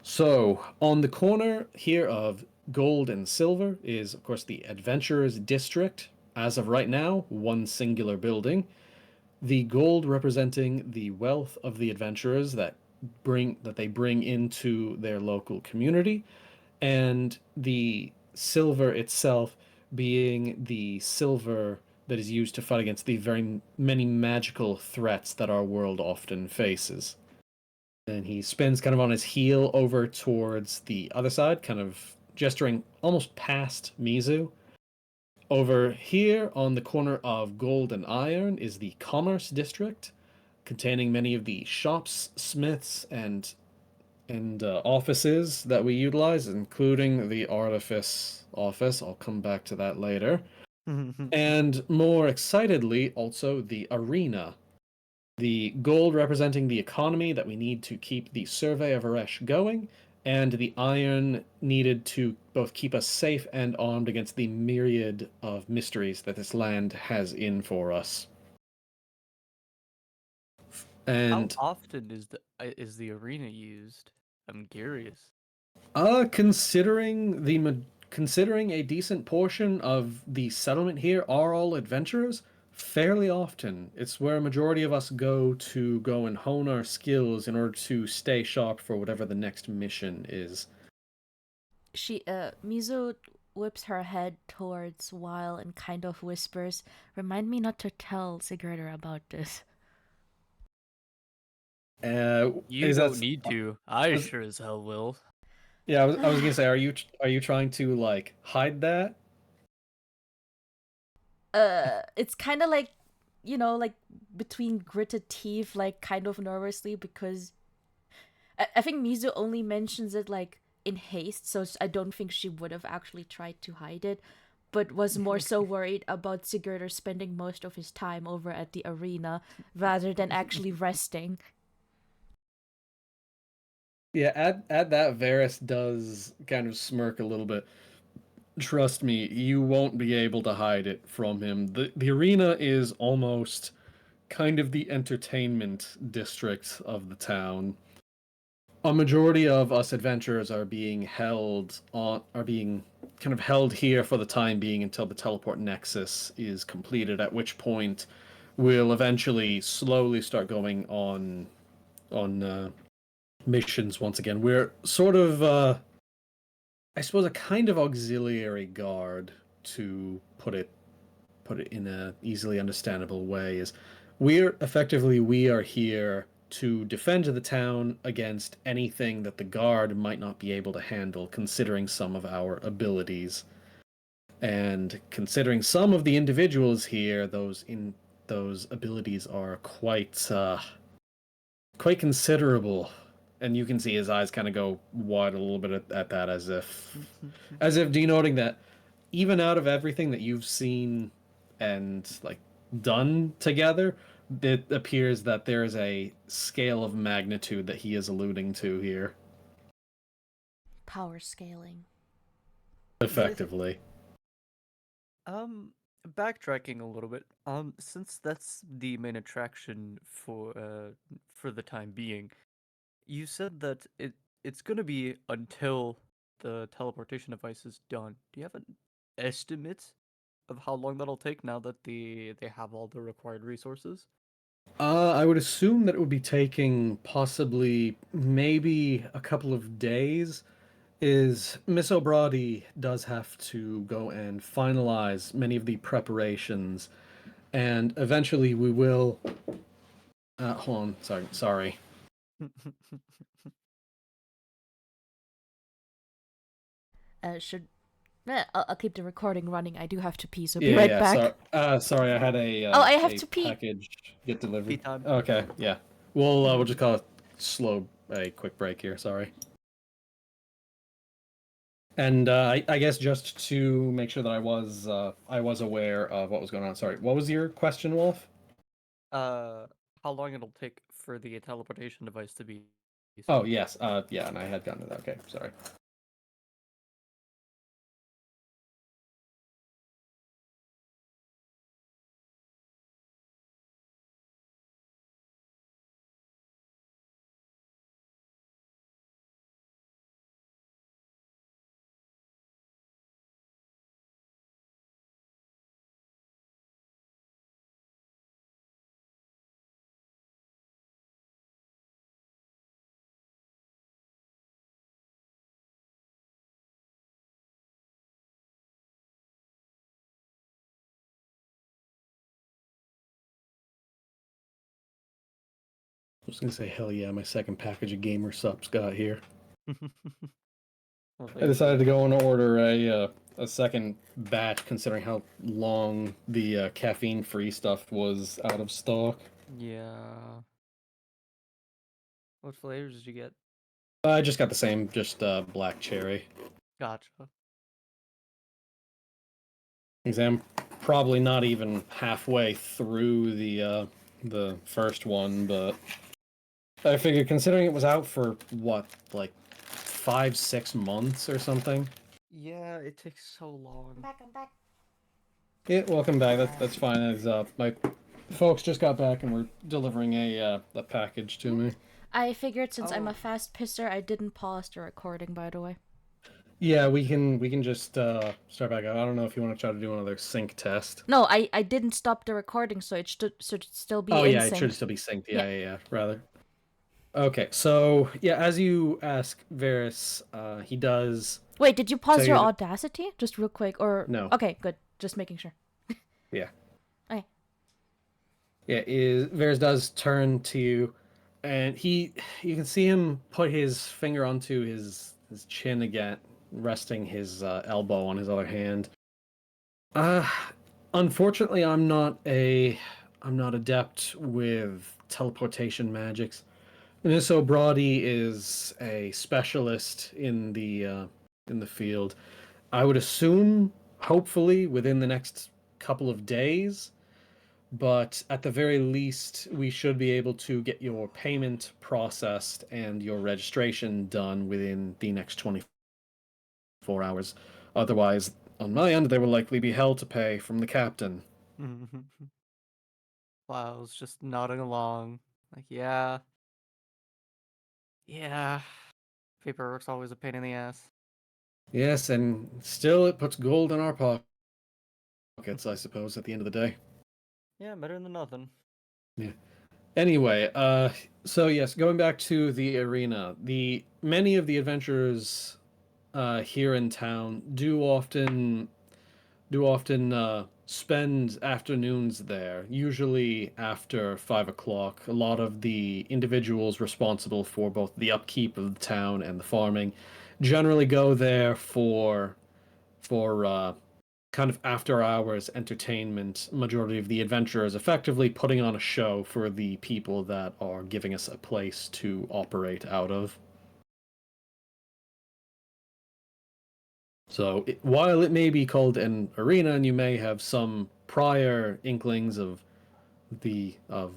So, on the corner here of gold and silver is, of course, the Adventurers District. As of right now, one singular building. The gold representing the wealth of the adventurers that they bring into their local community, and the silver itself being the silver that is used to fight against the very many magical threats that our world often faces. Then he spins kind of on his heel over towards the other side, kind of gesturing almost past Mizu. Over here on the corner of Gold and Iron is the Commerce District, containing many of the shops, smiths, and offices that we utilize, including the Artifice office. I'll come back to that later. And more excitedly, also the Arena. The gold representing the economy that we need to keep the Survey of Aresh going, and the iron needed to both keep us safe and armed against the myriad of mysteries that this land has in for us. And how often is the arena used? I'm curious. Considering a decent portion of the settlement here are all adventurers, fairly often. It's where a majority of us go and hone our skills in order to stay sharp for whatever the next mission is. Mizu whips her head towards Wylle and kind of whispers, "Remind me not to tell Sigurdhur about this." You don't need to. I sure as hell will. Yeah, I was gonna say, are you trying to like hide that? It's kind of like, like between gritted teeth, like kind of nervously, because I think Mizu only mentions it like in haste, so I don't think she would have actually tried to hide it, but was more so worried about Sigurdhur spending most of his time over at the arena rather than actually resting. Yeah, at that, Varys does kind of smirk a little bit. Trust me, you won't be able to hide it from him. The arena is almost kind of the entertainment district of the town. A majority of us adventurers are being kind of held here for the time being until the teleport nexus is completed, at which point we'll eventually slowly start going on missions once again. We're sort of I suppose a kind of auxiliary guard, to put it in a easily understandable way, is we are here to defend the town against anything that the guard might not be able to handle, considering some of our abilities. And considering some of the individuals here, those abilities are quite considerable. And you can see his eyes kind of go wide a little bit at that, as if denoting that even out of everything that you've seen and like done together, it appears that there is a scale of magnitude that he is alluding to here. Power scaling. Effectively. Backtracking a little bit. Since that's the main attraction for the time being, you said that it's gonna be until the teleportation device is done. Do you have an estimate of how long that'll take now that they have all the required resources? I would assume that it would be taking possibly maybe a couple of days. Is Miss O'Brady does have to go and finalize many of the preparations, and eventually we will. Hold on, sorry. I'll keep the recording running. I do have to pee, so be right back. Sorry, I had a I have to pee. package get delivered. Pee time. Okay, yeah. We'll just call it a quick break here. Sorry. And I guess just to make sure that I was aware of what was going on. Sorry, what was your question, Wolf? How long it'll take for the teleportation device to be? Oh yes, yeah, and I had gotten to that. Okay, sorry. was gonna say, hell yeah, my second package of gamer subs got here. Well, I decided to go and order a second batch, considering how long the caffeine-free stuff was out of stock. Yeah. What flavors did you get? I just got the same, just black cherry. Gotcha. Because I'm probably not even halfway through the first one, but I figured considering it was out for what, like 5-6 months or something. Yeah, it takes so long. I'm back. Yeah, welcome back. That's fine. As my folks just got back and were delivering a package to me. I figured since I'm Oh. a fast pisser, I didn't pause the recording, by the way. Yeah, we can just start back up. I don't know if you want to try to do another sync test. No, I didn't stop the recording, so it should still be Oh in yeah, it sync. should still be synced. Yeah, rather. Okay, so yeah, as you ask Varys, he does. Wait, did you pause tell your you that- Audacity? Just real quick, or... No. Okay, good. Just making sure. Yeah. Okay. Yeah, Varys does turn to you, and you can see him put his finger onto his chin again, resting his elbow on his other hand. Unfortunately, I'm not adept with teleportation magics. And so Brody is a specialist in the field. I would assume, hopefully, within the next couple of days. But at the very least, we should be able to get your payment processed and your registration done within the next 24 hours. Otherwise, on my end, there will likely be hell to pay from the captain. Wow, I was just nodding along. Like, yeah. Yeah. Paperwork's always a pain in the ass. Yes, and still it puts gold in our pockets, I suppose, at the end of the day. Yeah, better than nothing. Yeah. Anyway, so yes, going back to the arena, many of the adventurers here in town do often spend afternoons there, usually after 5 o'clock. A lot of the individuals responsible for both the upkeep of the town and the farming generally go there for kind of after hours entertainment. Majority of the adventurers effectively putting on a show for the people that are giving us a place to operate out of. So while it may be called an arena and you may have some prior inklings of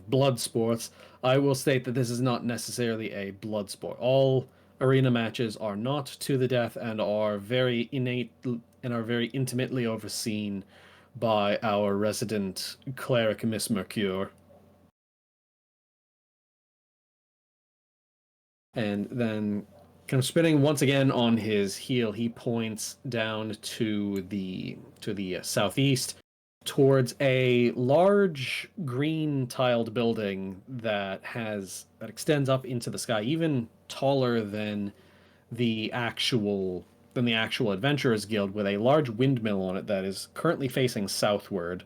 blood sports, I will state that this is not necessarily a blood sport. All arena matches are not to the death and are very innate and are very intimately overseen by our resident cleric, Miss Mercure. And then, kind of spinning once again on his heel, he points down to the southeast towards a large green tiled building that extends up into the sky, even taller than the actual Adventurers Guild, with a large windmill on it that is currently facing southward.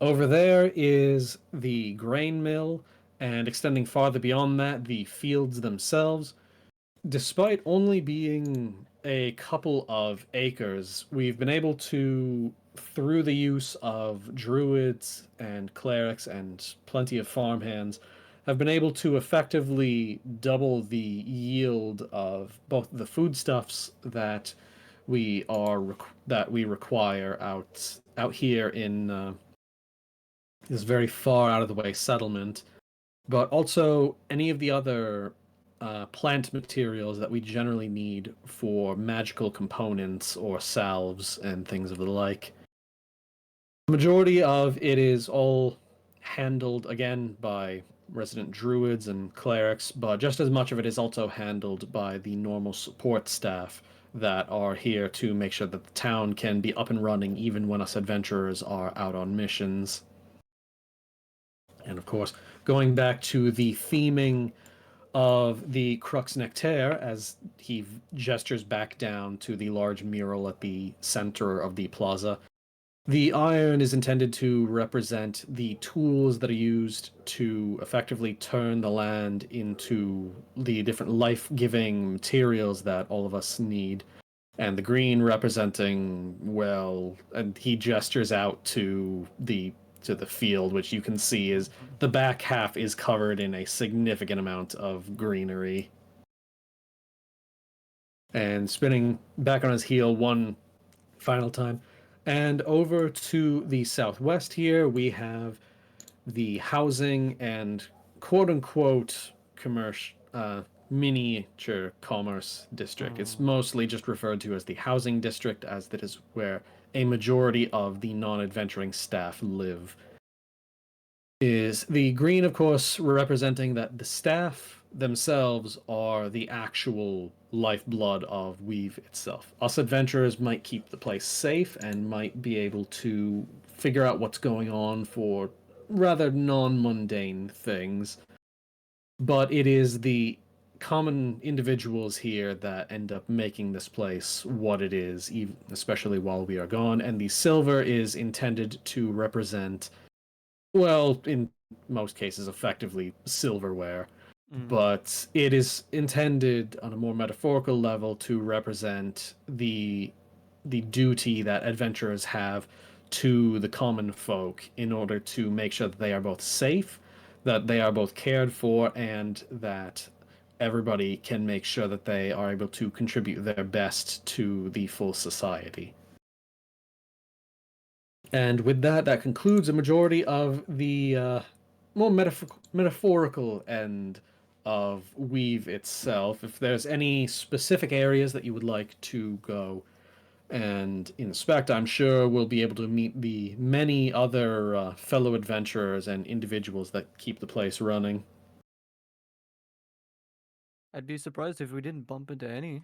Over there is the grain mill, and extending farther beyond that, the fields themselves. Despite only being a couple of acres, we've been able to, through the use of druids and clerics and plenty of farmhands, have been able to effectively double the yield of both the foodstuffs that we require out here in this very far out of the way settlement, but also any of the other plant materials that we generally need for magical components or salves and things of the like. The majority of it is all handled again by resident druids and clerics, but just as much of it is also handled by the normal support staff that are here to make sure that the town can be up and running even when us adventurers are out on missions. And of course, going back to the theming of the Crux Nectaire, as he gestures back down to the large mural at the center of the plaza, The iron is intended to represent the tools that are used to effectively turn the land into the different life-giving materials that all of us need. And the green representing, well, and he gestures out to the field, which you can see is the back half is covered in a significant amount of greenery. And spinning back on his heel one final time. And over to the southwest here, we have the housing and quote unquote commercial miniature commerce district. It's mostly just referred to as the housing district, as that is where a majority of the non-adventuring staff live. Is the green, of course, representing that the staff themselves are the actual lifeblood of Weave itself. Us adventurers might keep the place safe and might be able to figure out what's going on for rather non-mundane things, but it is the common individuals here that end up making this place what it is, even, especially while we are gone. And the silver is intended to represent, well, in most cases, effectively silverware. But it is intended on a more metaphorical level to represent the duty that adventurers have to the common folk in order to make sure that they are both safe, that they are both cared for, and that everybody can make sure that they are able to contribute their best to the full society. And with that, that concludes a majority of the more metaphorical end of Weave itself. If there's any specific areas that you would like to go and inspect, I'm sure we'll be able to meet the many other fellow adventurers and individuals that keep the place running. I'd be surprised if we didn't bump into any.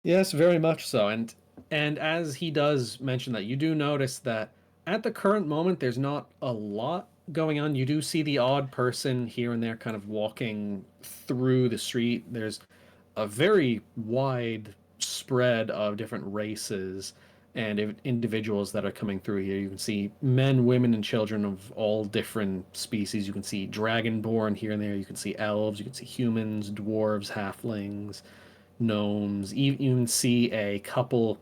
Yes, very much so. And as he does mention that, you do notice that at the current moment there's not a lot going on. You do see the odd person here and there kind of walking through the street. There's a very wide spread of different races and individuals that are coming through here. You can see men, women, and children of all different species. You can see dragonborn here and there. You can see elves. You can see humans, dwarves, halflings, gnomes. You even see a couple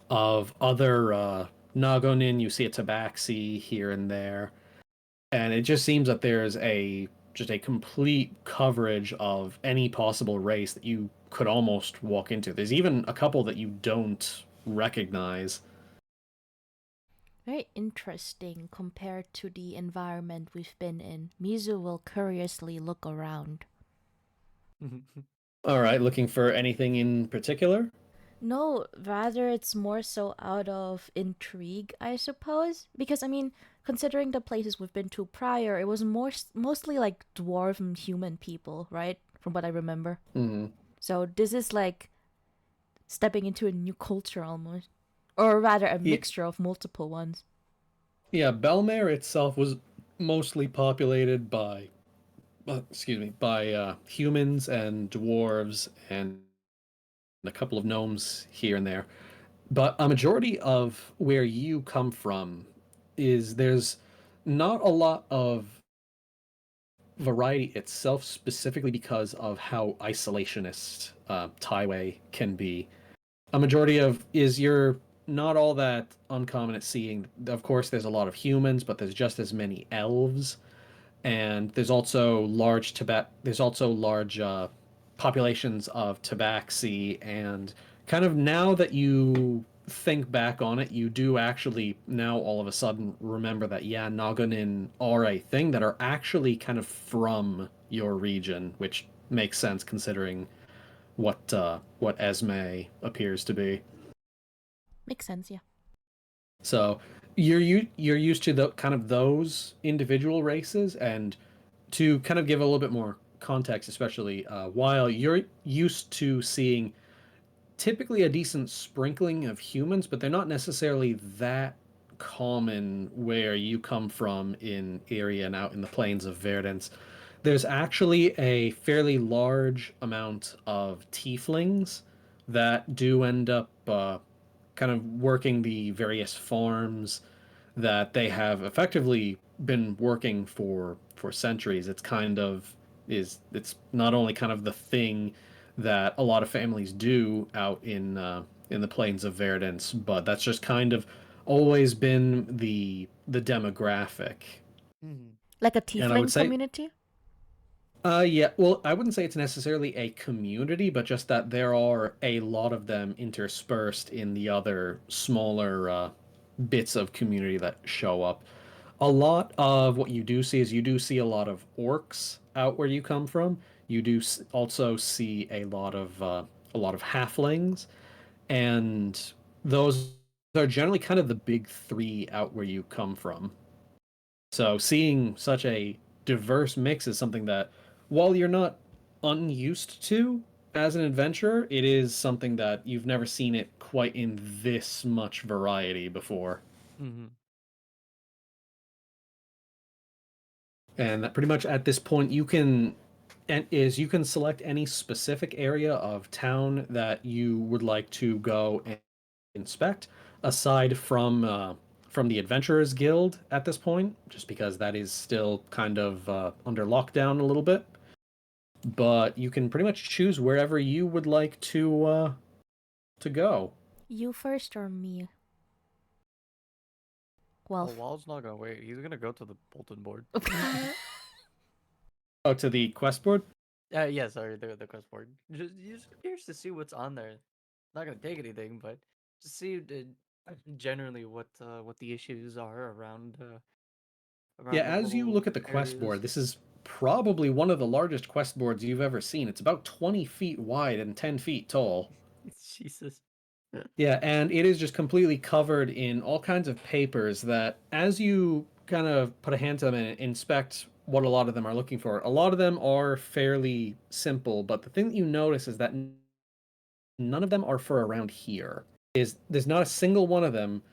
of other Nagonin. You see a tabaxi here and there. And it just seems that there's just a complete coverage of any possible race that you could almost walk into. There's even a couple that you don't recognize. Very interesting compared to the environment we've been in. Mizu will curiously look around. All right, looking for anything in particular? No, rather it's more so out of intrigue, I suppose. Because, I mean, considering the places we've been to prior, it was mostly like dwarf and human people, right? From what I remember. Mm-hmm. So this is like stepping into a new culture almost. Or rather, a mixture of multiple ones. Yeah, Belmare itself was mostly populated by, humans and dwarves and a couple of gnomes here and there. But a majority of where you come from there's not a lot of variety itself, specifically because of how isolationist Taiwei can be. A majority of you're not all that uncommon at seeing. Of course, there's a lot of humans, but there's just as many elves, and there's also large populations of tabaxi. And kind of now that you think back on it, you do actually now all of a sudden remember that, yeah, Naganin are a thing that are actually kind of from your region, which makes sense considering what Esme appears to be. Makes sense, yeah. So you're used to the kind of those individual races, and to kind of give a little bit more context, especially while you're used to seeing typically a decent sprinkling of humans, but they're not necessarily that common where you come from in area and out in the plains of Verdance. There's actually a fairly large amount of tieflings that do end up kind of working the various farms that they have effectively been working for centuries. It's kind of it's not only kind of the thing that a lot of families do out in the plains of Verdance, but that's just kind of always been the demographic. Mhm. Like a And I would tiefling say, community? yeah, well, I wouldn't say it's necessarily a community, but just that there are a lot of them interspersed in the other smaller bits of community that show up. A lot of what you do see is you do see a lot of orcs out where you come from. You do also see a lot of halflings, and those are generally kind of the big three out where you come from. So seeing such a diverse mix is something that, while you're not unused to as an adventurer, it is something that you've never seen it quite in this much variety before. Mm-hmm. And that pretty much at this point you can select any specific area of town that you would like to go and inspect, aside from the Adventurers Guild at this point, just because that is still kind of under lockdown a little bit. But you can pretty much choose wherever you would like to go. You first or me? Well, Walf. Wall's not gonna wait. He's gonna go to the bulletin board. Oh, to the quest board? Yeah, sorry, the quest board. Just curious to see what's on there. Not gonna take anything, but just see generally what the issues are Yeah, around the as you little look at the quest areas. board, this is probably one of the largest quest boards you've ever seen. It's about 20 feet wide and 10 feet tall. Jesus. Yeah, and it is just completely covered in all kinds of papers that, as you kind of put a hand to them and inspect what a lot of them are looking for, a lot of them are fairly simple, but the thing that you notice is that none of them are for around here. There's not a single one of them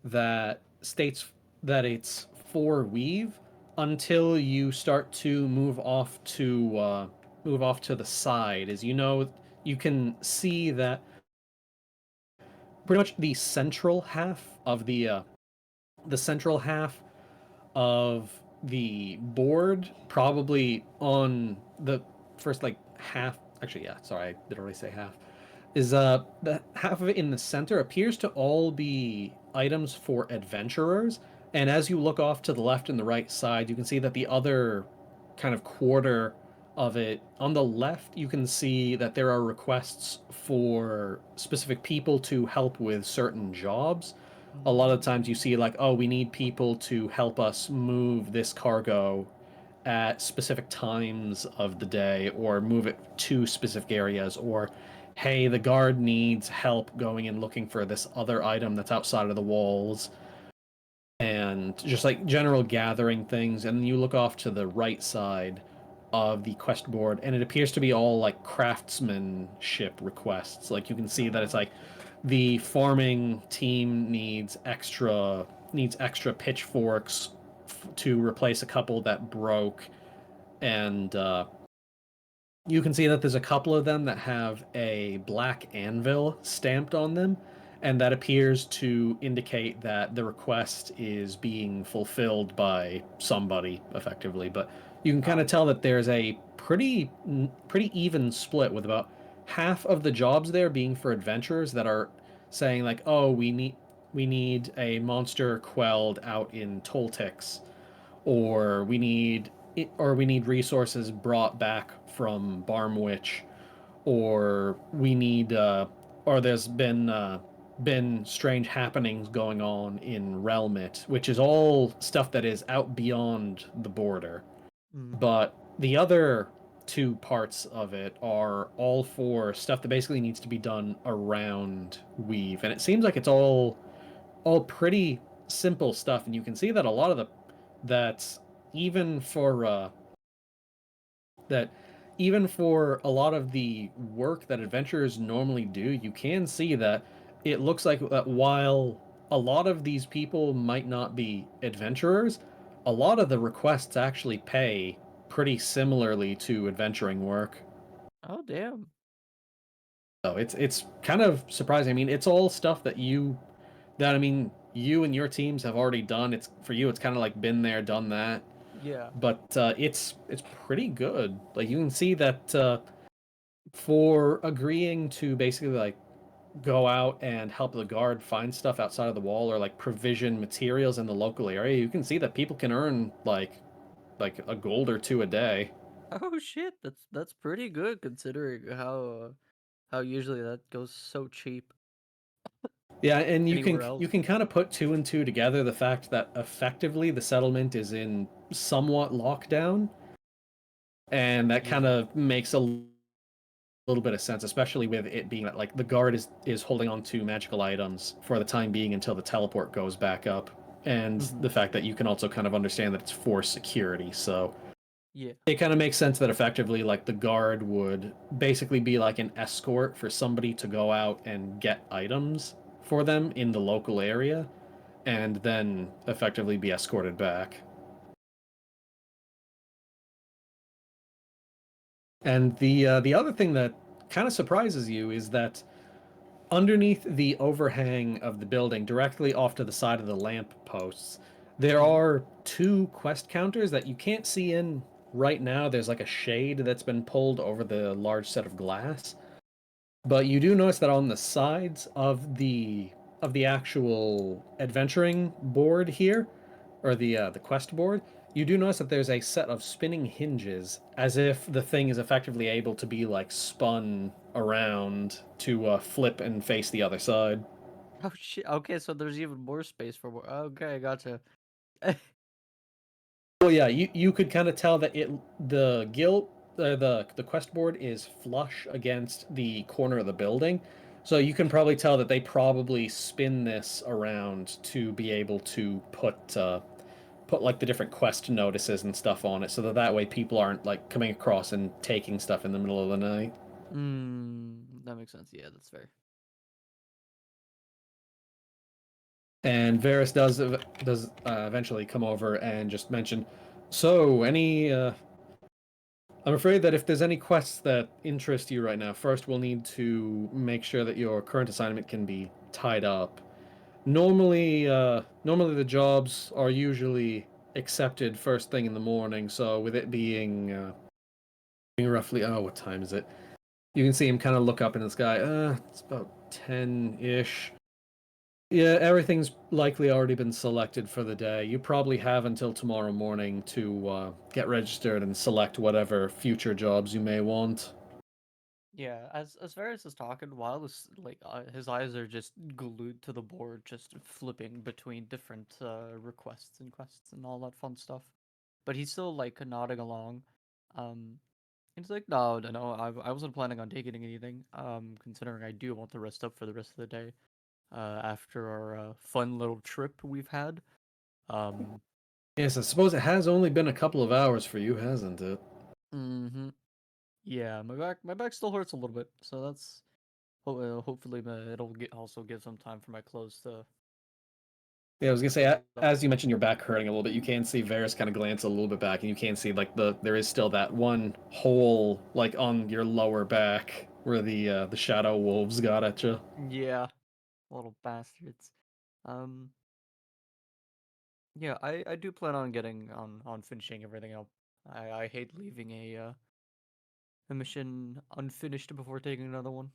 that states that it's for weave until you start to move off to the side. As you know, you can see that pretty much the central half of the board, probably on the first like half. Actually, yeah, sorry, I did already say half. Is the half of it in the center appears to all be items for adventurers, and as you look off to the left and the right side, you can see that the other kind of quarter of it on the left, you can see that there are requests for specific people to help with certain jobs. A lot of times you see like, oh, we need people to help us move this cargo at specific times of the day, or move it to specific areas, or hey, the guard needs help going and looking for this other item that's outside of the walls, and just like general gathering things. And then you look off to the right side of the quest board, and it appears to be all like craftsmanship requests. Like you can see that it's like the farming team needs extra pitchforks to replace a couple that broke, and you can see that there's a couple of them that have a black anvil stamped on them, and that appears to indicate that the request is being fulfilled by somebody effectively. But you can kind of tell that there's a pretty even split, with about half of the jobs there being for adventurers that are saying like, "Oh, we need a monster quelled out in Toltecs," or we need resources brought back from Barmwich, or we need or there's been strange happenings going on in Realmit, which is all stuff that is out beyond the border. But the other two parts of it are all for stuff that basically needs to be done around Weave, and it seems like it's all pretty simple stuff. And you can see that a lot of the that's even for that even for a lot of the work that adventurers normally do, you can see that it looks like that while a lot of these people might not be adventurers, a lot of the requests actually pay pretty similarly to adventuring work. Oh damn. So it's kind of surprising. I mean, it's all stuff that you and your teams have already done. It's for you. It's kind of like been there, done that. Yeah. But it's pretty good. Like you can see that for agreeing to basically like go out and help the guard find stuff outside of the wall or like provision materials in the local area, you can see that people can earn like a gold or two a day. Oh shit, that's pretty good considering how usually that goes so cheap Yeah, and anywhere you else. can kind of put two and two together, the fact that effectively the settlement is in somewhat lockdown, and that kind Yeah. of makes a little bit of sense, especially with it being that like the guard is holding on to magical items for the time being until the teleport goes back up, and Mhm. the fact that you can also kind of understand that it's for security. So Yeah. it kind of makes sense that effectively like the guard would basically be like an escort for somebody to go out and get items for them in the local area and then effectively be escorted back. And the other thing that kind of surprises you is that underneath the overhang of the building, directly off to the side of the lamp posts, there Mhm. are two quest counters that you can't see in right now. There's like a shade that's been pulled over the large set of glass. But you do notice that on the sides of the actual adventuring board here, or the quest board, you do notice that there's a set of spinning hinges, as if the thing is effectively able to be like spun around to flip and face the other side. Oh shit. Okay, so there's even more space for more. Okay, gotcha. Well, yeah, you could kind of tell that the guild the quest board is flush against the corner of the building, so you can probably tell that they probably spin this around to be able to put like the different quest notices and stuff on it, so that way people aren't like coming across and taking stuff in the middle of the night. That makes sense. Yeah, that's fair. And Varys does eventually come over and just mention, so any I'm afraid that if there's any quests that interest you right now, first we'll need to make sure that your current assignment can be tied up. Normally the jobs are usually accepted first thing in the morning, so with it being roughly, oh, what time is it? You can see him kind of look up in the sky. It's about 10-ish. Yeah, everything's likely already been selected for the day. You probably have until tomorrow morning to get registered and select whatever future jobs you may want. Yeah, as Varys is talking, while his eyes are just glued to the board, just flipping between different requests and quests and all that fun stuff. But he's still like nodding along. Um, he's like, no, I wasn't planning on taking anything. Considering I do want to rest up for the rest of the day. After our fun little trip we've had. Um, Yes, I suppose it has only been a couple of hours for you, hasn't it? mm-hmm. Yeah, my back still hurts a little bit, so that's hopefully also give some time for my clothes to Yeah, I was gonna say, heal up. as you mentioned your back hurting a little bit, you can see Varys kind of glance a little bit back, and you can see like there is still that one hole like on your lower back where the shadow wolves got at you. Yeah, little bastards. Um, yeah, I do plan on getting on finishing everything up. I hate leaving a mission unfinished before taking another one.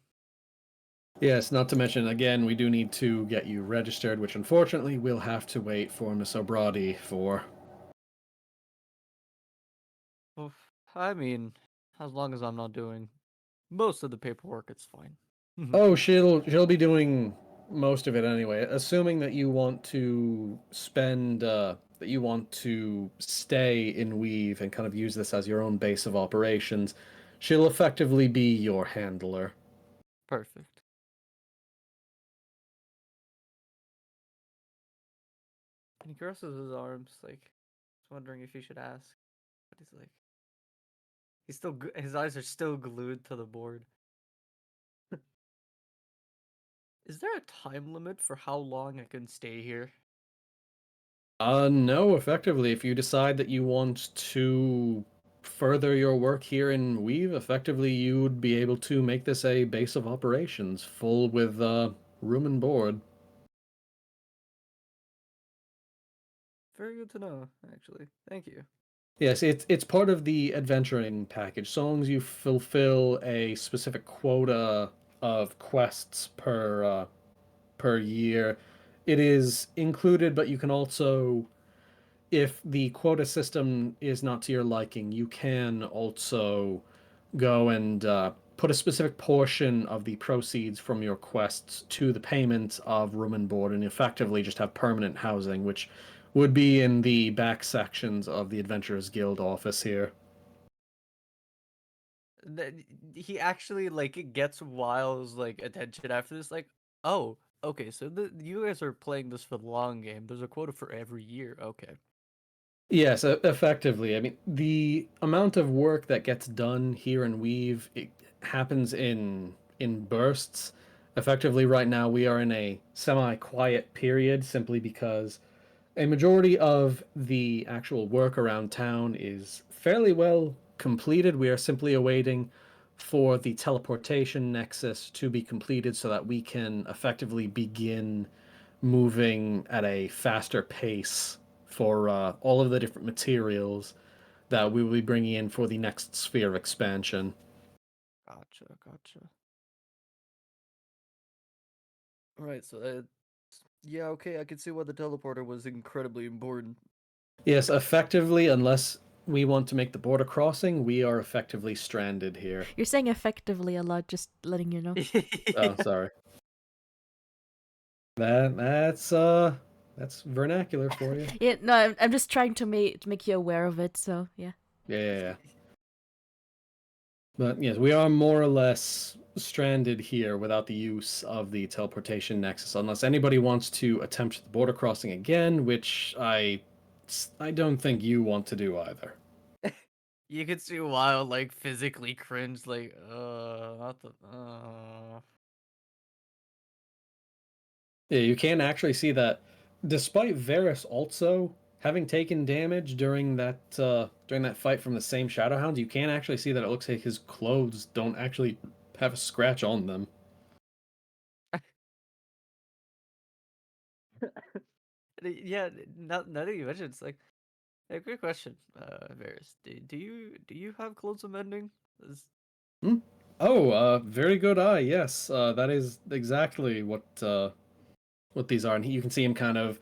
Yes, not to mention again, we do need to get you registered, which unfortunately we'll have to wait for Miss O'Brady for. Oof, I mean, as long as I'm not doing most of the paperwork, it's fine. Oh, she'll be doing most of it anyway. Assuming that you want to spend that you want to stay in Weave and kind of use this as your own base of operations, she'll effectively be your handler. Perfect. And he crosses his arms, like, just wondering if he should ask. But he's like, his eyes are still glued to the board. Is there a time limit for how long I can stay here? No, effectively, if you decide that you want to further your work here in Weave, effectively you would be able to make this a base of operations, full with room and board. Very good to know, actually. Thank you. Yes, it's part of the adventuring package. So long as you fulfill a specific quota of quests per year, it is included. But you can also, if the quota system is not to your liking, you can also go and put a specific portion of the proceeds from your quests to the payment of room and board, and effectively just have permanent housing, which would be in the back sections of the Adventurers Guild office here. He actually like gets Wyle's like attention after this. Like, oh, okay, so you guys are playing this for the long game. There's a quota for every year. Okay. Yes, effectively. I mean, the amount of work that gets done here in Weave, it happens in bursts. Effectively, right now we are in a semi-quiet period simply because a majority of the actual work around town is fairly well completed. We are simply awaiting for the teleportation nexus to be completed so that we can effectively begin moving at a faster pace for all of the different materials that we will be bringing in for the next sphere of expansion. Gotcha. All right, so yeah, okay, I can see why the teleporter was incredibly important. Yes, effectively, unless we want to make the border crossing, we are effectively stranded here. You're saying effectively a lot, just letting you know. Oh, sorry. That's vernacular for you. Yeah, no, I'm just trying to make you aware of it. So yeah. Yeah. But yes, we are more or less stranded here without the use of the teleportation nexus, unless anybody wants to attempt the border crossing again, which I don't think you want to do either. You could see Wyle like physically cringe, like, not the, Yeah, you can actually see that despite Varus also having taken damage during that fight from the same Shadowhounds, you can actually see that it looks like his clothes don't actually have a scratch on them. Yeah. Now that you mention, it's like, a great question, Varys. Do you have clothes of mending? Oh, very good eye. Yes, that is exactly what these are, and you can see him kind of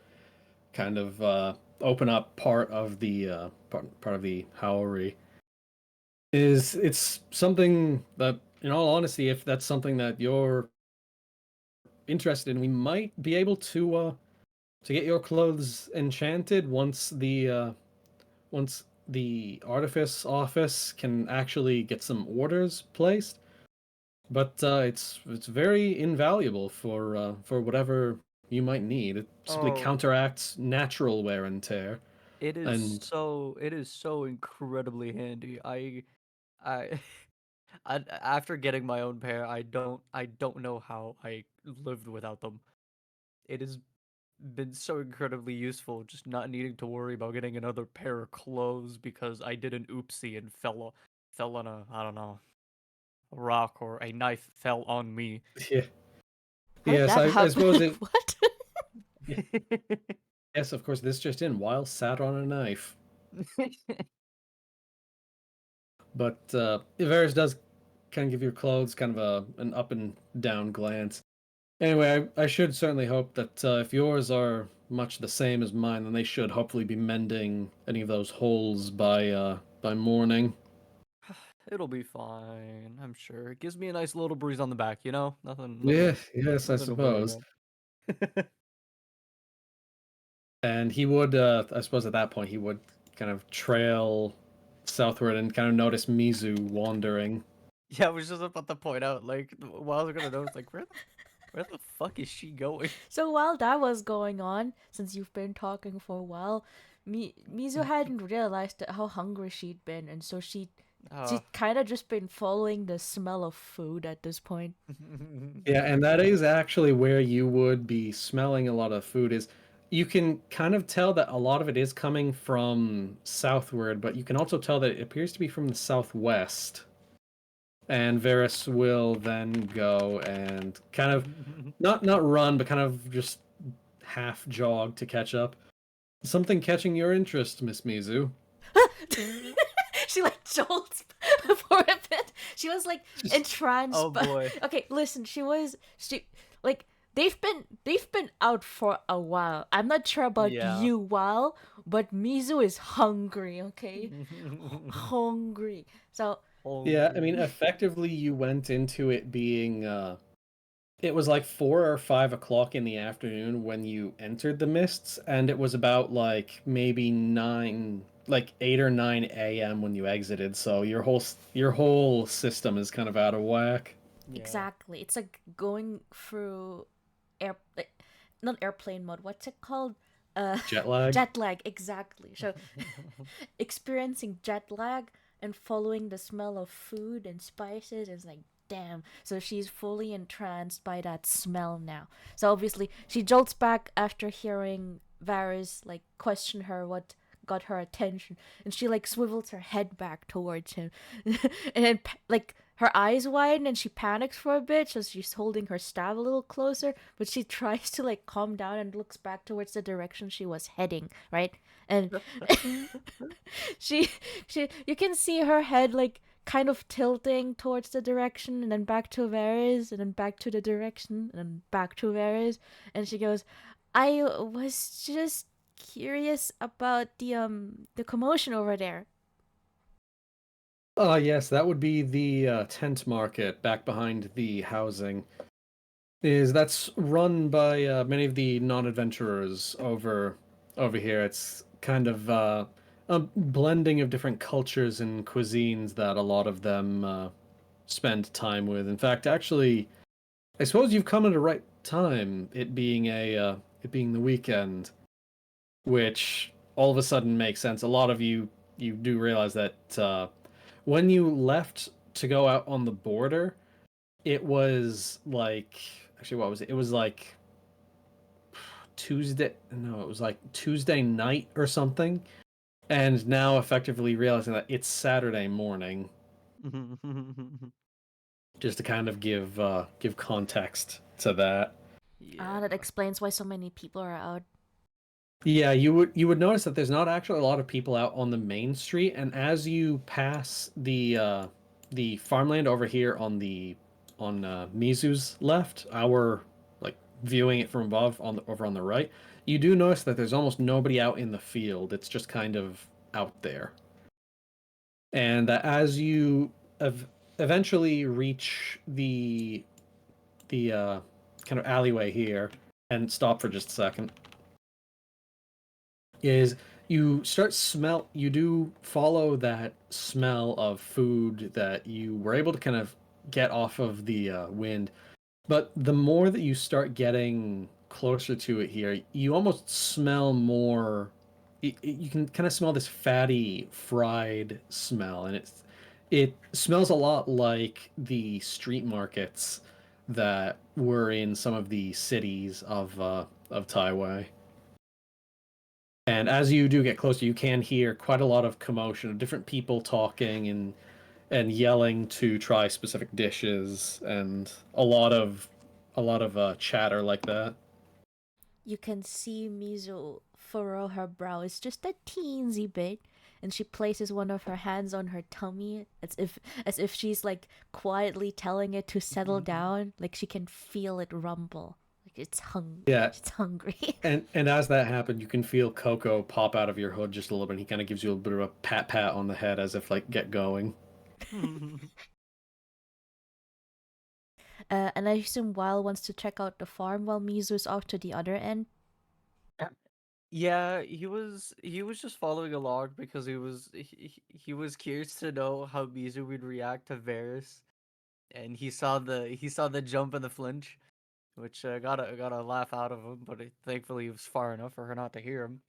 open up part of the part of the Howry. It's something that, in all honesty, if that's something that you're interested in, we might be able to get your clothes enchanted once the artifice office can actually get some orders placed. But it's very invaluable for whatever you might need. It simply Oh, counteracts natural wear and tear. And it is so incredibly handy. I, after getting my own pair, I don't know how I lived without them. It has been so incredibly useful, just not needing to worry about getting another pair of clothes because I did an oopsie and fell on a, I don't know, a rock, or a knife fell on me. yeah, How did yes, that I happen? suppose it. What? Yes, of course, this just in. While sat on a knife. But Varys does kind of give your clothes kind of an up and down glance. Anyway, I should certainly hope that if yours are much the same as mine, then they should hopefully be mending any of those holes by morning. It'll be fine, I'm sure. It gives me a nice little breeze on the back, you know? Yeah, yes, I Nothing to worry suppose. about. And he would, I suppose, at that point, he would kind of trail southward and kind of notice Mizu wandering. Yeah, I was just about to point out, like, while I was gonna notice, like, where the fuck is she going? So while that was going on, since you've been talking for a while, Mizu hadn't realized how hungry she'd been, and so she'd kind of just been following the smell of food at this point. Yeah, and that is actually where you would be smelling a lot of food is you can kind of tell that a lot of it is coming from southward, but you can also tell that it appears to be from the southwest. And Varys will then go and kind of not run, but kind of just half jog to catch up. Something catching your interest, Miss Mizu? She like jolts for a bit. She was like entranced. Oh boy. Okay, listen. She like they've been out for a while. I'm not sure about Yeah. you, Wylle, but Mizu is hungry. Okay, hungry. So Yeah, I mean, effectively, you went into it being it was like 4 or 5 o'clock in the afternoon when you entered the mists, and it was about like maybe 8 or 9 a.m. when you exited. So your whole system is kind of out of whack. Yeah. exactly, it's like going through like, not airplane mode. What's it called? Jet lag. Jet lag. Exactly. So experiencing jet lag and following the smell of food and spices is like damn. So she's fully entranced by that smell now. So obviously she jolts back after hearing Varys like question her what got her attention, and she like swivels her head back towards him and then like her eyes widen and she panics for a bit, so she's holding her staff a little closer, but she tries to like calm down and looks back towards the direction she was heading, right? And she you can see her head like kind of tilting towards the direction, and then back to Varys, and then back to the direction, and then back to Varys, and she goes, I was just curious about the commotion over there. Yes, that would be the tent market back behind the housing. That's run by many of the non-adventurers over here. It's kind of a blending of different cultures and cuisines that a lot of them spend time with. In fact, actually, I suppose you've come at the right time. It being the weekend, which all of a sudden makes sense. A lot of you do realize that when you left to go out on the border, it was like actually what was it? It was like Tuesday. No, it was like Tuesday night or something. And now effectively realizing that it's Saturday morning, just to kind of give context to that. Ah, that explains why so many people are out. Yeah, you would notice that there's not actually a lot of people out on the main street, and as you pass the farmland over here on Mizu's left, our like viewing it from above over on the right, you do notice that there's almost nobody out in the field. It's just kind of out there. And that as you eventually reach the kind of alleyway here and stop for just a second, is you do follow that smell of food that you were able to kind of get off of the wind, but the more that you start getting closer to it here, you almost smell more. You can kind of smell this fatty fried smell, and it smells a lot like the street markets that were in some of the cities of Taiwai. And as you do get closer, you can hear quite a lot of commotion of different people talking and yelling to try specific dishes, and a lot of chatter like that. You can see Mizu furrow her brow. It's just a teensy bit, and she places one of her hands on her tummy as if she's like quietly telling it to settle down. Like she can feel it rumble. Like it's hungry. Yeah. It's hungry. And as that happened, you can feel Coco pop out of your hood just a little bit. And he kind of gives you a bit of a pat on the head as if like, get going. And I assume Wylle wants to check out the farm while Mizu's off to the other end. Yeah, he was just following along because he was curious to know how Mizu would react to Varys, and he saw the jump and the flinch, which got a laugh out of him, but thankfully he was far enough for her not to hear him.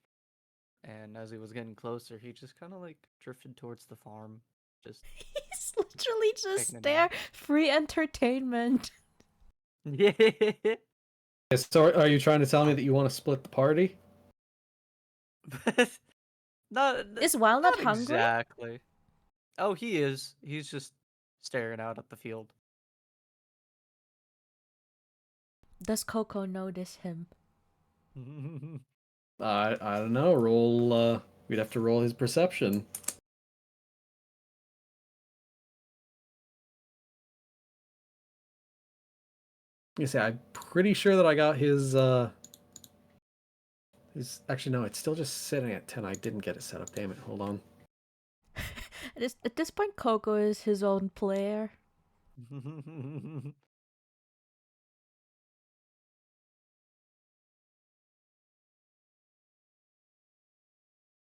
And as he was getting closer, he just kind of like drifted towards the farm, just He's literally just Taking it there. out. Free entertainment. yeah. So are you trying to tell me that you want to split the party? not Is Wylle not not hungry? exactly. Oh, he is. He's just staring out at the field. Does Coco notice him? I don't know. Roll. We'd have to roll his perception. You say I'm pretty sure that I got his. His actually no, it's still just sitting at 10. I didn't get it set up. Damn it! Hold on. At this point, Coco is his own player.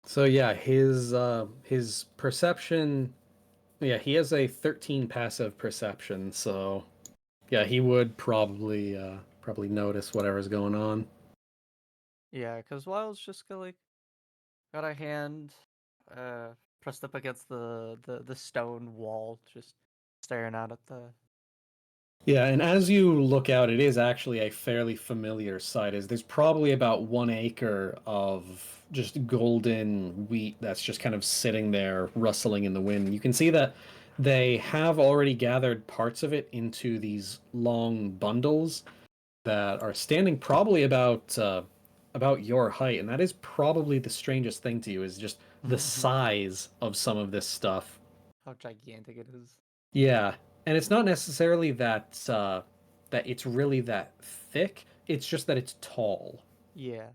So yeah, his perception. Yeah, he has a 13 passive perception. So yeah, he would probably notice whatever's going on. Yeah, because Wyle's just got a hand pressed up against the stone wall, just staring out at the. Yeah, and as you look out, it is actually a fairly familiar sight. Is there's probably about 1 acre of just golden wheat that's just kind of sitting there rustling in the wind. You can see that they have already gathered parts of it into these long bundles that are standing probably about your height, and that is probably the strangest thing to you is just the size of some of this stuff. How gigantic it is. Yeah, and it's not necessarily that it's really that thick. It's just that it's tall, Yeah.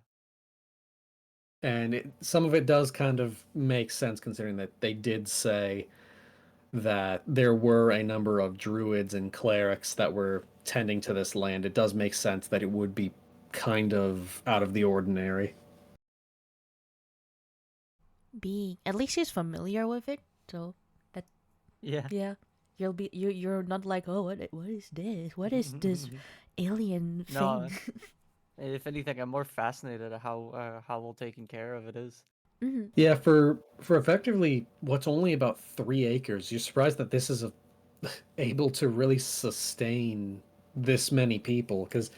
and some of it does kind of make sense considering that they did say that there were a number of druids and clerics that were tending to this land. It does make sense that it would be kind of out of the ordinary. At least he's familiar with it, so that Yeah. yeah, you're not like, oh, what is this? What is this alien thing? No. If anything, I'm more fascinated at how well taken care of it is. Mhm. Yeah, for effectively what's only about 3 acres, you're surprised that this is able to really sustain this many people. Because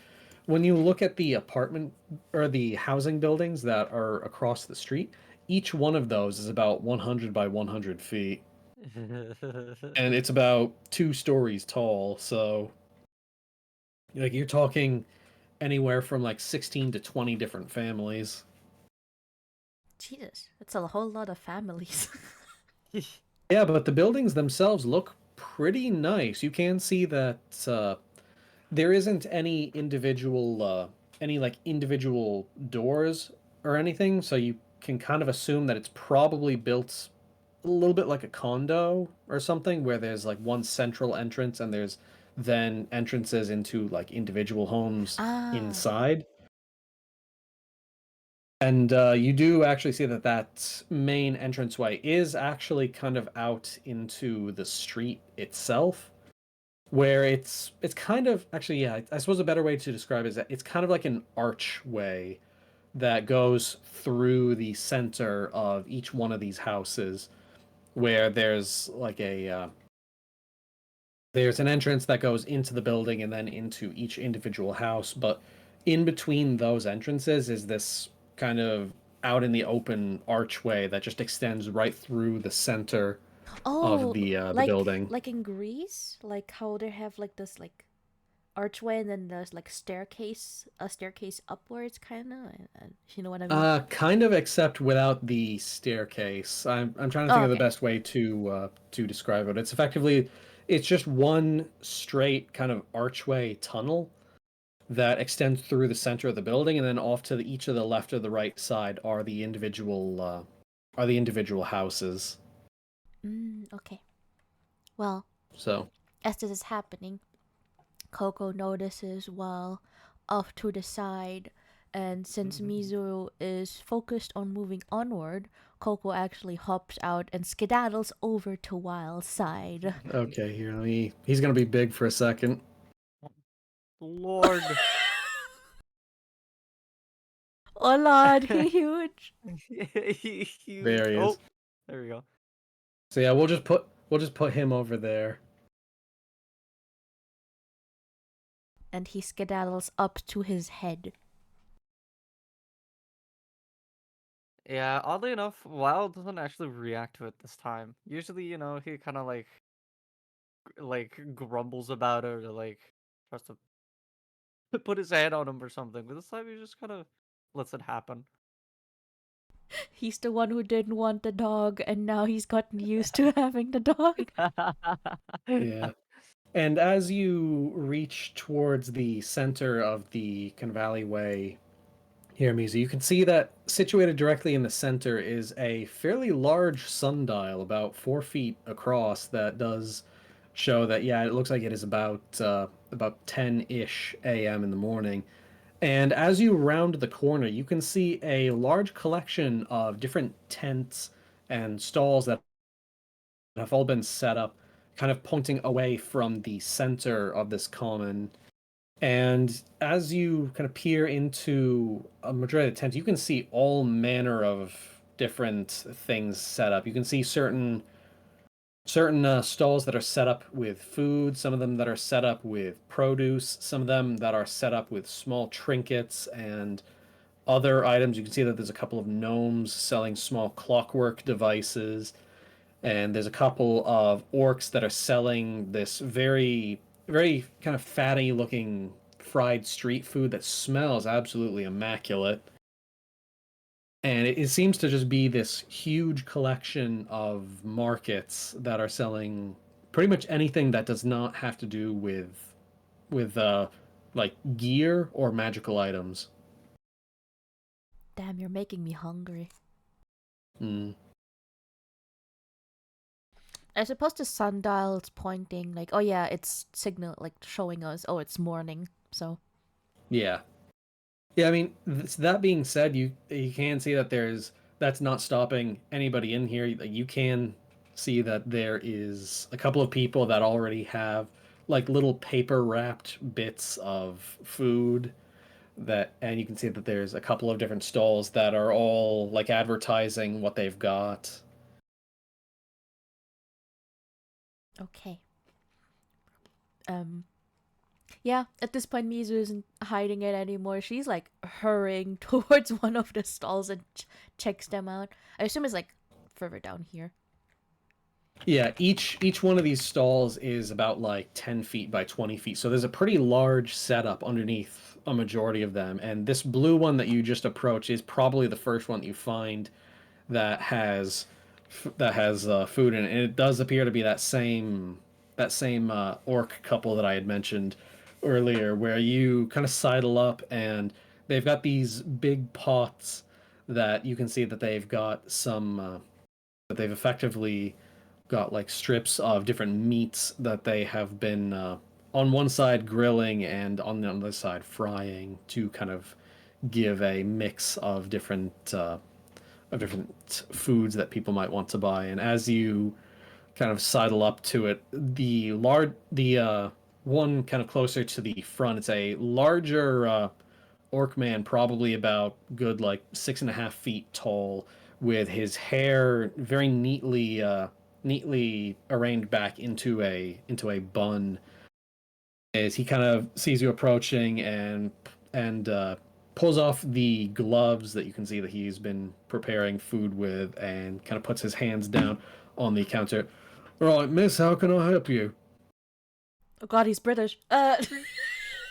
when you look at the apartment or the housing buildings that are across the street, each one of those is about 100 by 100 feet, and it's about 2 stories tall. So, like, you're talking anywhere from like 16 to 20 different families. Jesus, that's a whole lot of families. Yeah, but the buildings themselves look pretty nice. You can see that there isn't any like individual doors or anything, so you can kind of assume that it's probably built a little bit like a condo or something, where there's like one central entrance and there's then entrances into like individual homes Ah, inside. And you do actually see that that main entranceway is actually kind of out into the street itself, where it's kind of actually, yeah, I suppose a better way to describe it is that it's kind of like an archway that goes through the center of each one of these houses, where there's like there's an entrance that goes into the building and then into each individual house, but in between those entrances is this kind of out in the open archway that just extends right through the center of oh, the building. like in Greece, like how they have like this like archway and then there's like a staircase upwards, kind of. You know what I mean? Kind of, except without the staircase. I'm trying to think Oh, of the okay. best way to describe it. It's effectively it's just one straight kind of archway tunnel that extends through the center of the building, and then off to each of the left or the right side are the individual houses. Okay. Well, So as this is happening, Coco notices while off to the side, and since Mizu is focused on moving onward, Coco actually hops out and skedaddles over to Wyle's side. okay, here he's gonna be big for a second. Lord. Oh lord, he huge. Huge. There he is. Oh, there we go. So yeah, we'll just put him over there. And he skedaddles up to his head. Yeah, oddly enough, Wild doesn't actually react to it this time. Usually, he kind of like grumbles about it or like tries to put his hand on him or something. But this time he just kind of lets it happen. He's the one who didn't want the dog, and now he's gotten used to having the dog. Yeah. And as you reach towards the center of the kind of alleyway here, Mizu, you can see that situated directly in the center is a fairly large sundial, about 4 feet across, that does show that, yeah, it looks like it is about 10-ish a.m. in the morning. And as you round the corner, you can see a large collection of different tents and stalls that have all been set up, kind of pointing away from the center of this common. And as you kind of peer into a majority of the tents, you can see all manner of different things set up. You can see certain stalls that are set up with food, some of them that are set up with produce, some of them that are set up with small trinkets and other items. You can see that there's a couple of gnomes selling small clockwork devices, and there's a couple of orcs that are selling this very, very kind of fatty looking fried street food that smells absolutely immaculate. And it seems to just be this huge collection of markets that are selling pretty much anything that does not have to do with like gear or magical items. Damn, you're making me hungry. Mm. I suppose the sundial's pointing like, oh yeah, it's signal like showing us, oh, it's morning. So Yeah. Yeah, I mean, that being said, you can see that that's not stopping anybody in here. You can see that there is a couple of people that already have like little paper wrapped bits of food, and you can see that there's a couple of different stalls that are all like advertising what they've got. okay. Yeah, at this point Mizu isn't hiding it anymore. She's like hurrying towards one of the stalls and checks them out. I assume it's like further down here. Yeah, each one of these stalls is about like 10 feet by 20 feet. So there's a pretty large setup underneath a majority of them. And this blue one that you just approach is probably the first one that you find that has food in it. And it does appear to be that same orc couple that I had mentioned earlier, where you kind of sidle up and they've got these big pots that you can see that they've got that they've effectively got like strips of different meats that they have been on one side grilling and on the other side frying to kind of give a mix of different foods that people might want to buy. And as you kind of sidle up to it, the one kind of closer to the front, it's a larger orc man, probably about good like 6.5 feet tall, with his hair very neatly arranged back into a bun. As he kind of sees you approaching and pulls off the gloves that you can see that he's been preparing food with, and kind of puts his hands down on the counter. All right, miss, how can I help you? Oh god, he's British.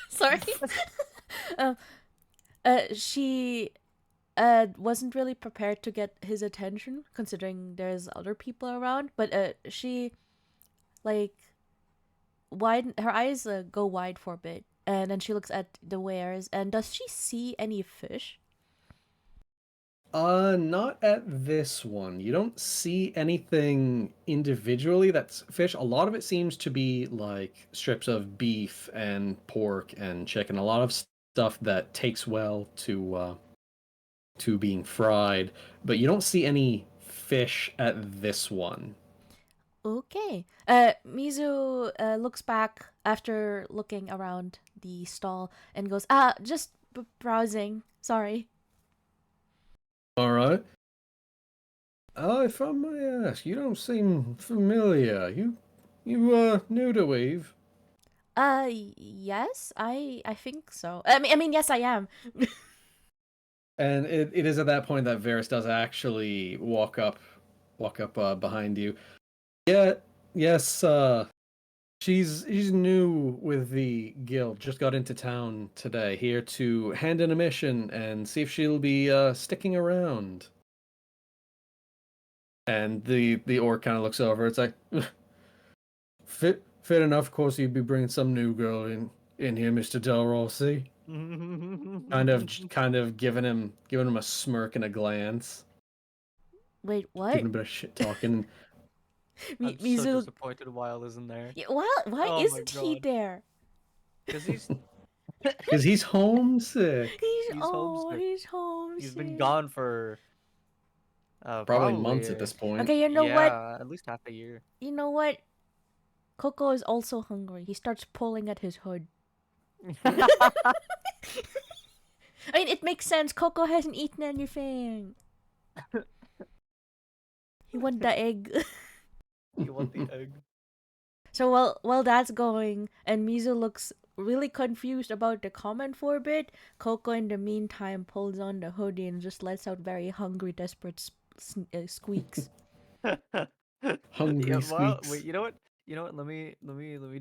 Sorry. um, she wasn't really prepared to get his attention considering there's other people around, but she like her eyes go wide for a bit, and then she looks at the wares. And does she see any fish? Not at this one. You don't see anything individually that's fish. A lot of it seems to be like strips of beef and pork and chicken. A lot of stuff that takes well to being fried, but you don't see any fish at this one. Okay. Mizu looks back after looking around the stall and goes, just browsing. Sorry. All right. If I may ask, you don't seem familiar. You new to Eve? Yes, I think so. I mean, yes, I am. And it is at that point that Varys does actually walk up behind you. Yeah, yes, she's new with the guild. Just got into town today, here to hand in a mission and see if she'll be sticking around. And the orc kind of looks over. It's like, fit enough. Of course, you'd be bringing some new girl in here, Mr. Delrossi. Kind of giving him a smirk and a glance, Wait, what? giving him a bit of shit talking. I'm so Mizu. disappointed Wylle isn't there. Yeah, why Oh my isn't he God. there? Because he's Because he's homesick. He's He's homesick. homesick. He's homesick. He's been gone for Probably months at this point. Okay, you know what? at least half a year. You know what? Coco is also hungry. He starts pulling at his hood. I mean, it makes sense. Coco hasn't eaten anything. He want the egg. You want the egg? So while that's going, and Mizu looks really confused about the comment for a bit, Coco in the meantime pulls on the hoodie and just lets out very hungry, desperate squeaks. Hungry Well, squeaks. wait, you know what? Let me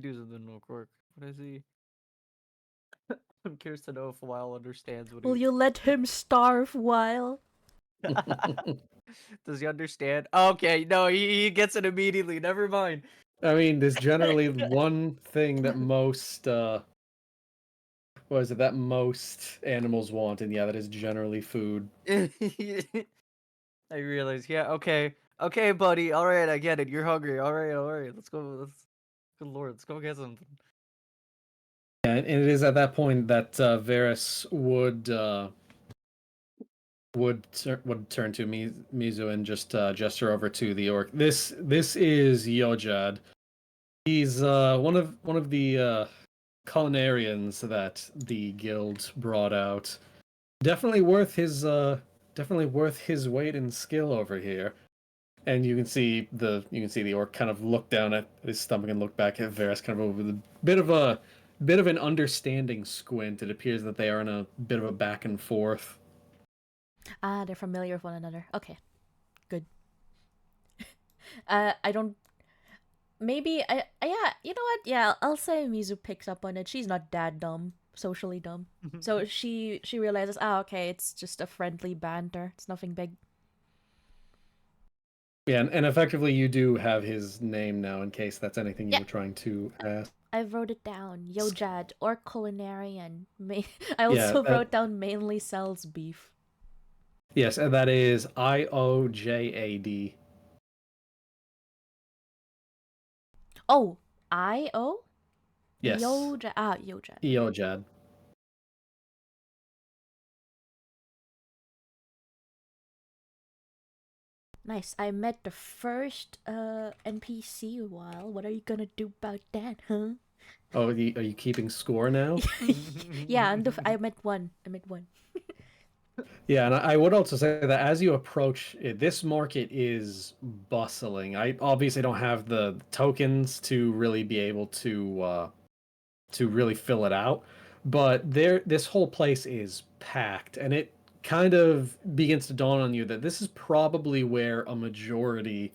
do something real quick. What is he? I'm curious to know if Wylle understands what Will he. you let him starve while? Does he understand? Okay, no, he gets it immediately. Never mind. I mean, there's generally one thing that most what is it that most animals want, and yeah, that is generally food. I realize. Yeah. Okay, buddy. All right, I get it. You're hungry. All right. Let's go. Good lord, let's go get something. And it is at that point that Varys would turn to Mizu and just gesture over to the orc. This is Yojad. He's one of the culinarians that the guild brought out. Definitely worth his weight in skill over here. And you can see the orc kind of look down at his stomach and look back at Varys kind of with a bit of an understanding squint. It appears that they are in a bit of a back and forth. Ah, they're familiar with one another. Okay, good. I don't. Maybe yeah. You know what? Yeah, I'll say Mizu picks up on it. She's not that dumb, socially dumb. So she realizes, okay, it's just a friendly banter. It's nothing big. Yeah, and effectively you do have his name now in case that's anything you were trying to ask. I wrote it down. Yojad or culinarian. I also wrote down mainly sells beef. Yes, and that is Iojad. Oh, I-O? Yes. Yojad. Ah, Yojad. Yojad. Nice. I met the first NPC while. What are you gonna do about that, huh? Oh, are you keeping score now? Yeah, I met one. Yeah, and I would also say that as you approach it, this market is bustling. I obviously don't have the tokens to really be able to really fill it out, but this whole place is packed, and it kind of begins to dawn on you that this is probably where a majority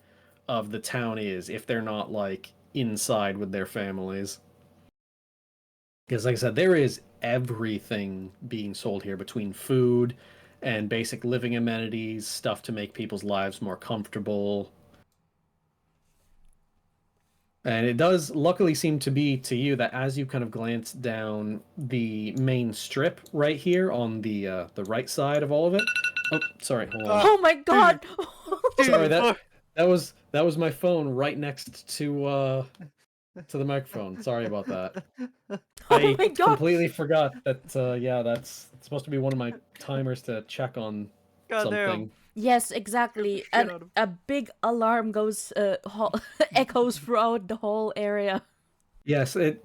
of the town is, if they're not like inside with their families. Because, like I said, there is everything being sold here between food and basic living amenities, stuff to make people's lives more comfortable. And it does luckily seem to be to you that as you kind of glance down the main strip right here on the right side of all of it. Oh, sorry, hold on. Oh my god! Sorry, that was my phone right next to the microphone. Sorry about that. Oh my god! Completely forgot that yeah, that's supposed to be one of my timers to check on something. Yes, exactly. And a big alarm goes echoes throughout the whole area. Yes, it's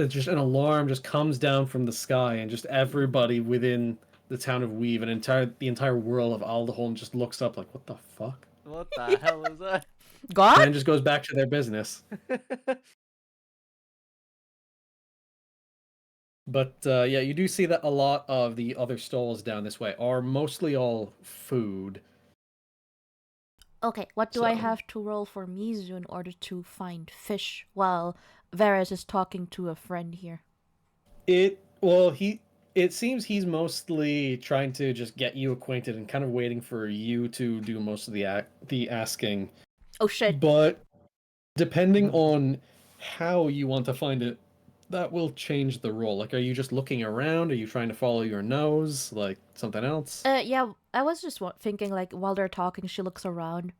just an alarm just comes down from the sky, and just everybody within the town of Weave and the entire world of Aldholn just looks up like, what the fuck? What the hell is that? God? And then just goes back to their business. But yeah, you do see that a lot of the other stalls down this way are mostly all food. Okay, what do I So- have to roll for Mizu in order to find fish while Varys is talking to a friend here? It seems he's mostly trying to just get you acquainted and kind of waiting for you to do most of the asking. Oh shit. But depending on how you want to find it, that will change the roll. Like, are you just looking around? Are you trying to follow your nose? Like something else? Yeah, I was just thinking like while they're talking, she looks around.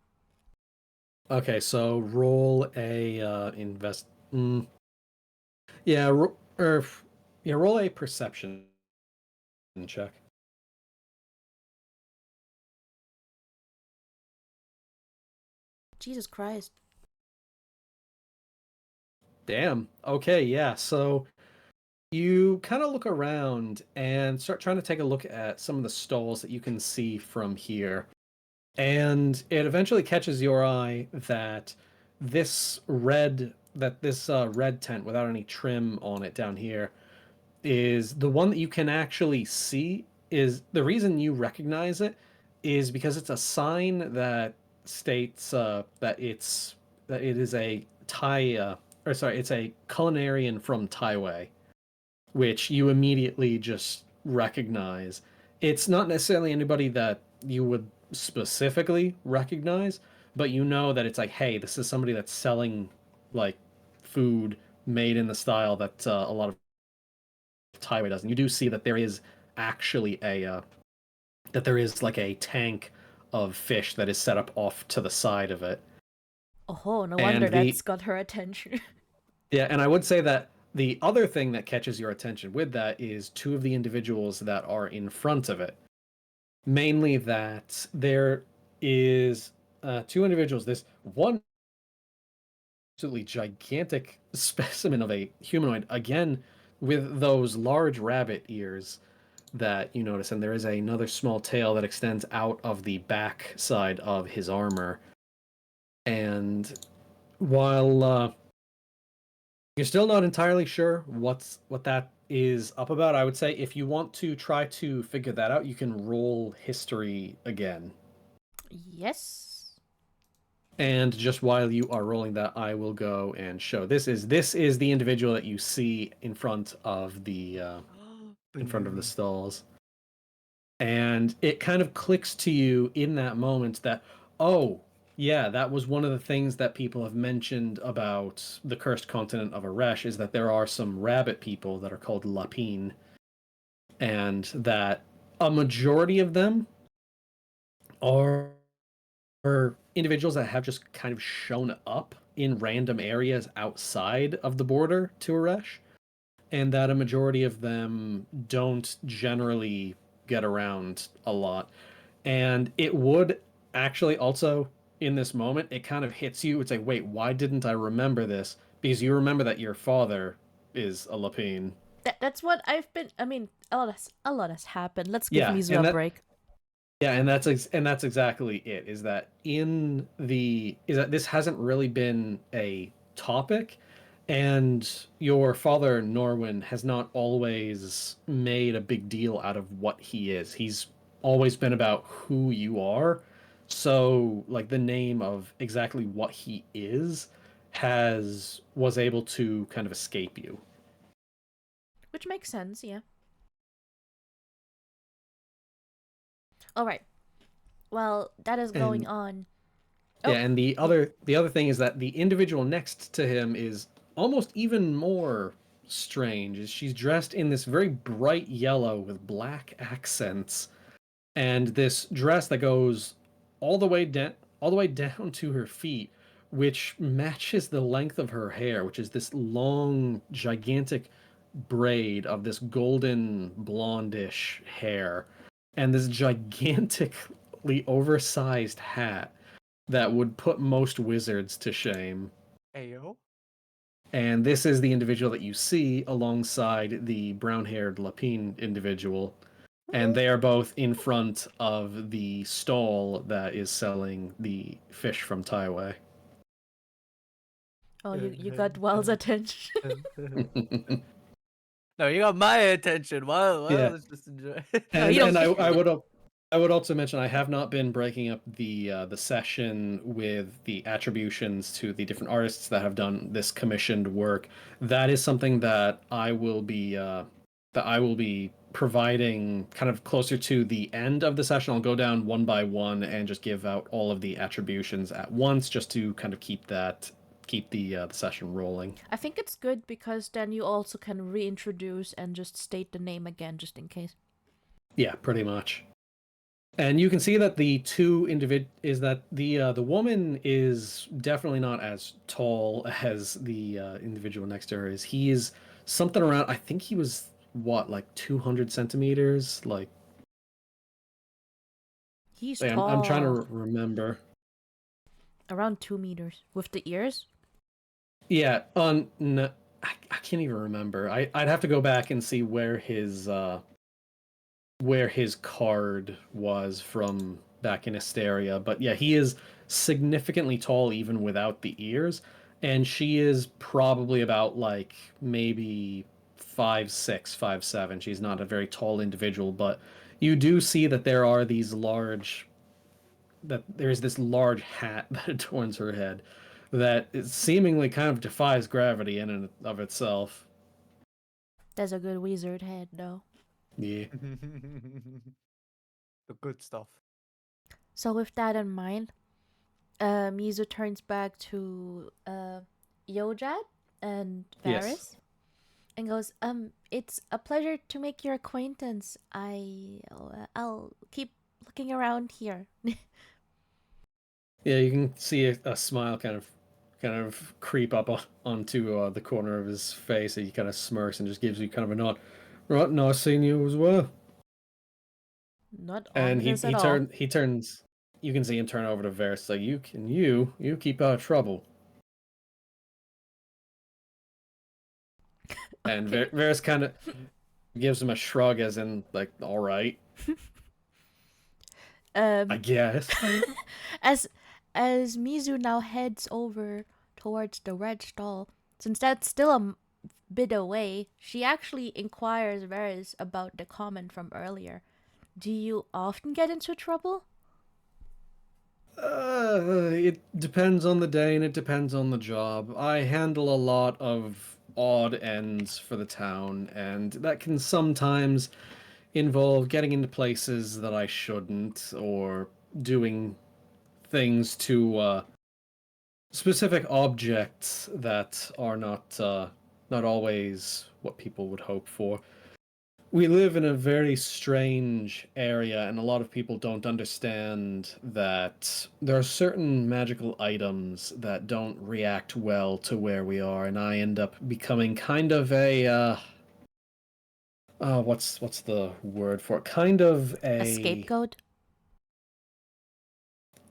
Okay, so roll a invest. Yeah, roll a perception check. Jesus Christ. Damn. Okay, yeah. So you kind of look around and start trying to take a look at some of the stalls that you can see from here. And it eventually catches your eye that this red tent without any trim on it down here is the one that you can actually see. Is the reason you recognize it is because it's a sign that states that it is a Thai or sorry, it's a culinarian from Taiwei, which you immediately just recognize. It's not necessarily anybody that you would specifically recognize, but you know that it's like, hey, this is somebody that's selling like food made in the style that a lot of Taiwei does. And you do see that there is actually that there is like a tank of fish that is set up off to the side of it. Oh, no And wonder the that's got her attention. Yeah, and I would say that the other thing that catches your attention with that is two of the individuals that are in front of it. Mainly that there is two individuals. This one absolutely gigantic specimen of a humanoid, again with those large rabbit ears that you notice, and there is another small tail that extends out of the back side of his armor. And while you're still not entirely sure what that is up about, I would say if you want to try to figure that out, you can roll history again. Yes. And just while you are rolling that, I will go and show. This is the individual that you see in front of the stalls. And it kind of clicks to you in that moment that, oh, yeah, that was one of the things that people have mentioned about the cursed continent of Aresh, is that there are some rabbit people that are called Lapine, and that a majority of them are individuals that have just kind of shown up in random areas outside of the border to Aresh, and that a majority of them don't generally get around a lot. And it would actually also, in this moment, it kind of hits you. It's like, wait, why didn't I remember this? Because you remember that your father is a Lapine. That's what I've been. I mean, a lot has happened. Let's give Yeah, Mizu a break. yeah, and that's exactly it. Is that this hasn't really been a topic, and your father Norwin has not always made a big deal out of what he is. He's always been about who you are. So, like, the name of exactly what he is was able to kind of escape you. Which makes sense, yeah. All right. Well, that is going And on. Yeah, Oh, and the other thing is that the individual next to him is almost even more strange. Is She's dressed in this very bright yellow with black accents, and this dress that goes all the way down to her feet, which matches the length of her hair, which is this long, gigantic braid of this golden blondish hair, and this gigantically oversized hat that would put most wizards to shame. Ayo. And this is the individual that you see alongside the brown-haired Lapine individual. And they are both in front of the stall that is selling the fish from Taiwei. oh, you got Well's attention. No, you got my attention. Well, Yeah. let's just enjoy. No, you And don't- I would also mention I have not been breaking up the session with the attributions to the different artists that have done this commissioned work. That is something that I will be providing kind of closer to the end of the session. I'll go down one by one and just give out all of the attributions at once, just to kind of keep the session rolling. I think it's good because then you also can reintroduce and just state the name again, just in case. Yeah, pretty much. And you can see that the the woman is definitely not as tall as the individual next to her is. He is something around, I think he was what, like 200 centimeters? Like, He's wait, tall. I'm trying to remember. Around 2 meters. With the ears? Yeah, no, I can't even remember. I'd have to go back and see where his card was from back in Asteria. But yeah, he is significantly tall even without the ears. And she is probably about like maybe 5'6", 5'7". She's not a very tall individual, but you do see that there's this large hat that adorns her head that it seemingly kind of defies gravity in and of itself. That's a good wizard head, though. Yeah. The good stuff. So with that in mind, Mizu turns back to Yojad and Varys Yes. and goes, it's a pleasure to make your acquaintance. I'll keep looking around here. Yeah, you can see a smile kind of creep up onto the corner of his face, and he kind of smirks and just gives you kind of a nod. Right, nice seeing you as well. Not And ominous at all. he turns. You can see him turn over to Varys, like, you keep out of trouble. And Okay. Varys kind of gives him a shrug, as in, like, all right, I guess. as Mizu now heads over towards the red stall, since that's still a bit away, she actually inquires Varys about the comment from earlier. Do you often get into trouble? It depends on the day and it depends on the job. I handle a lot of odd ends for the town, and that can sometimes involve getting into places that I shouldn't, or doing things to specific objects that are not always what people would hope for. We live in a very strange area, and a lot of people don't understand that there are certain magical items that don't react well to where we are, and I end up becoming kind of a what's the word for it? Kind of A scapegoat?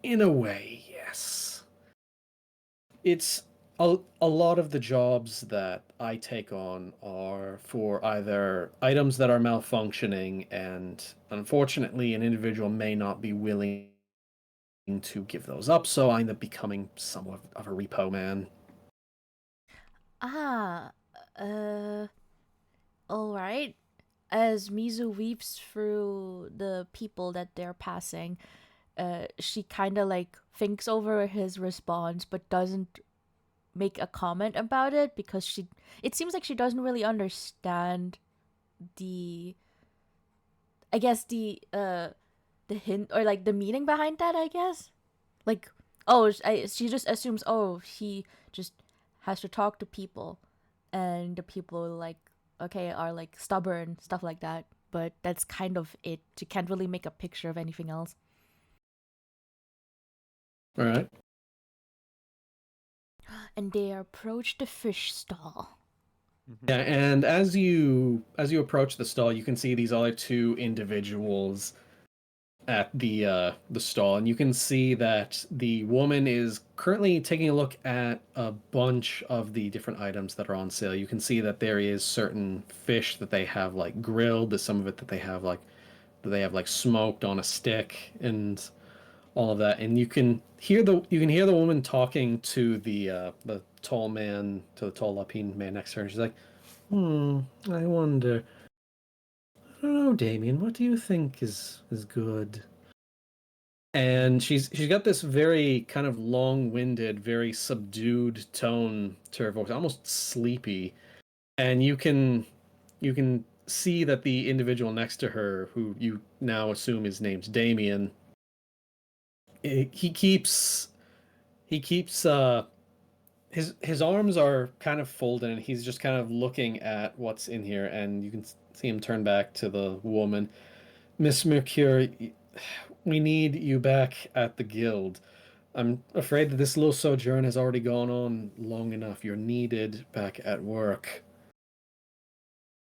in a way, yes. It's a lot of the jobs that I take on are for either items that are malfunctioning, and unfortunately, an individual may not be willing to give those up, so I end up becoming somewhat of a repo man. Ah, alright. As Mizu weaves through the people that they're passing, she kind of like thinks over his response but doesn't make a comment about it because it seems like she doesn't really understand the I guess the hint or like the meaning behind that, I guess. Like, oh, she just assumes, oh, he just has to talk to people, and the people like, okay, are like stubborn, stuff like that. But that's kind of it. She can't really make a picture of anything else. All right. And they approach the fish stall. Yeah, and as you approach the stall, you can see these other two individuals at the stall, and you can see that the woman is currently taking a look at a bunch of the different items that are on sale. You can see that there is certain fish that they have like grilled, there's some of it that they have like smoked on a stick, and all of that. And you can hear the woman talking to the tall man, to the tall Lapine man next to her. And she's like, I wonder. I don't know, Damien. What do you think is good? And she's got this very kind of long-winded, very subdued tone to her voice, almost sleepy. And you can see that the individual next to her, who you now assume is named Damien, he keeps his arms are kind of folded and he's just kind of looking at what's in here, and you can see him turn back to the woman. Miss Mercure, we need you back at the guild. I'm afraid that this little sojourn has already gone on long enough. You're needed back at work.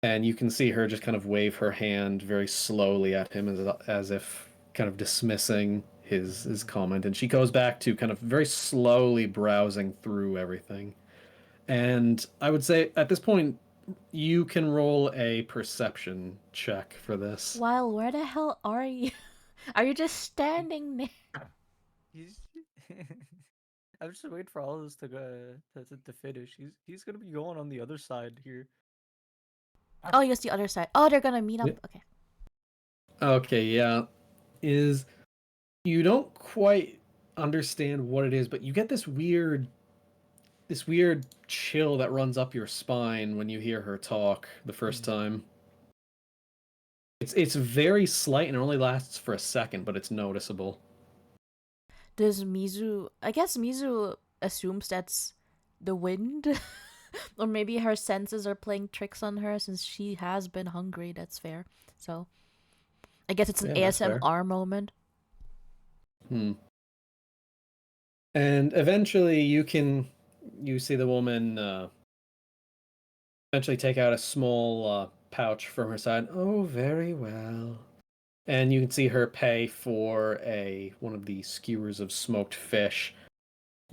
And you can see her just kind of wave her hand very slowly at him as if kind of dismissing his comment. And she goes back to kind of very slowly browsing through everything. And I would say at this point, you can roll a perception check for this. Wylle, where the hell are you? Are you just standing there? He's. I'm just waiting for all this to go to finish. He's gonna be going on the other side here. Oh, yes, the other side. Oh, they're gonna meet up. Yeah. Okay. Okay, yeah. You don't quite understand what it is, but you get this weird chill that runs up your spine when you hear her talk the first time. It's very slight and only lasts for a second, but it's noticeable. Does Mizu... I guess Mizu assumes that's the wind. Or maybe her senses are playing tricks on her since she has been hungry. That's fair. So, I guess it's an Yeah, that's fair. ASMR moment. And eventually you see the woman eventually take out a small pouch from her side. Oh, very well. And you can see her pay for one of the skewers of smoked fish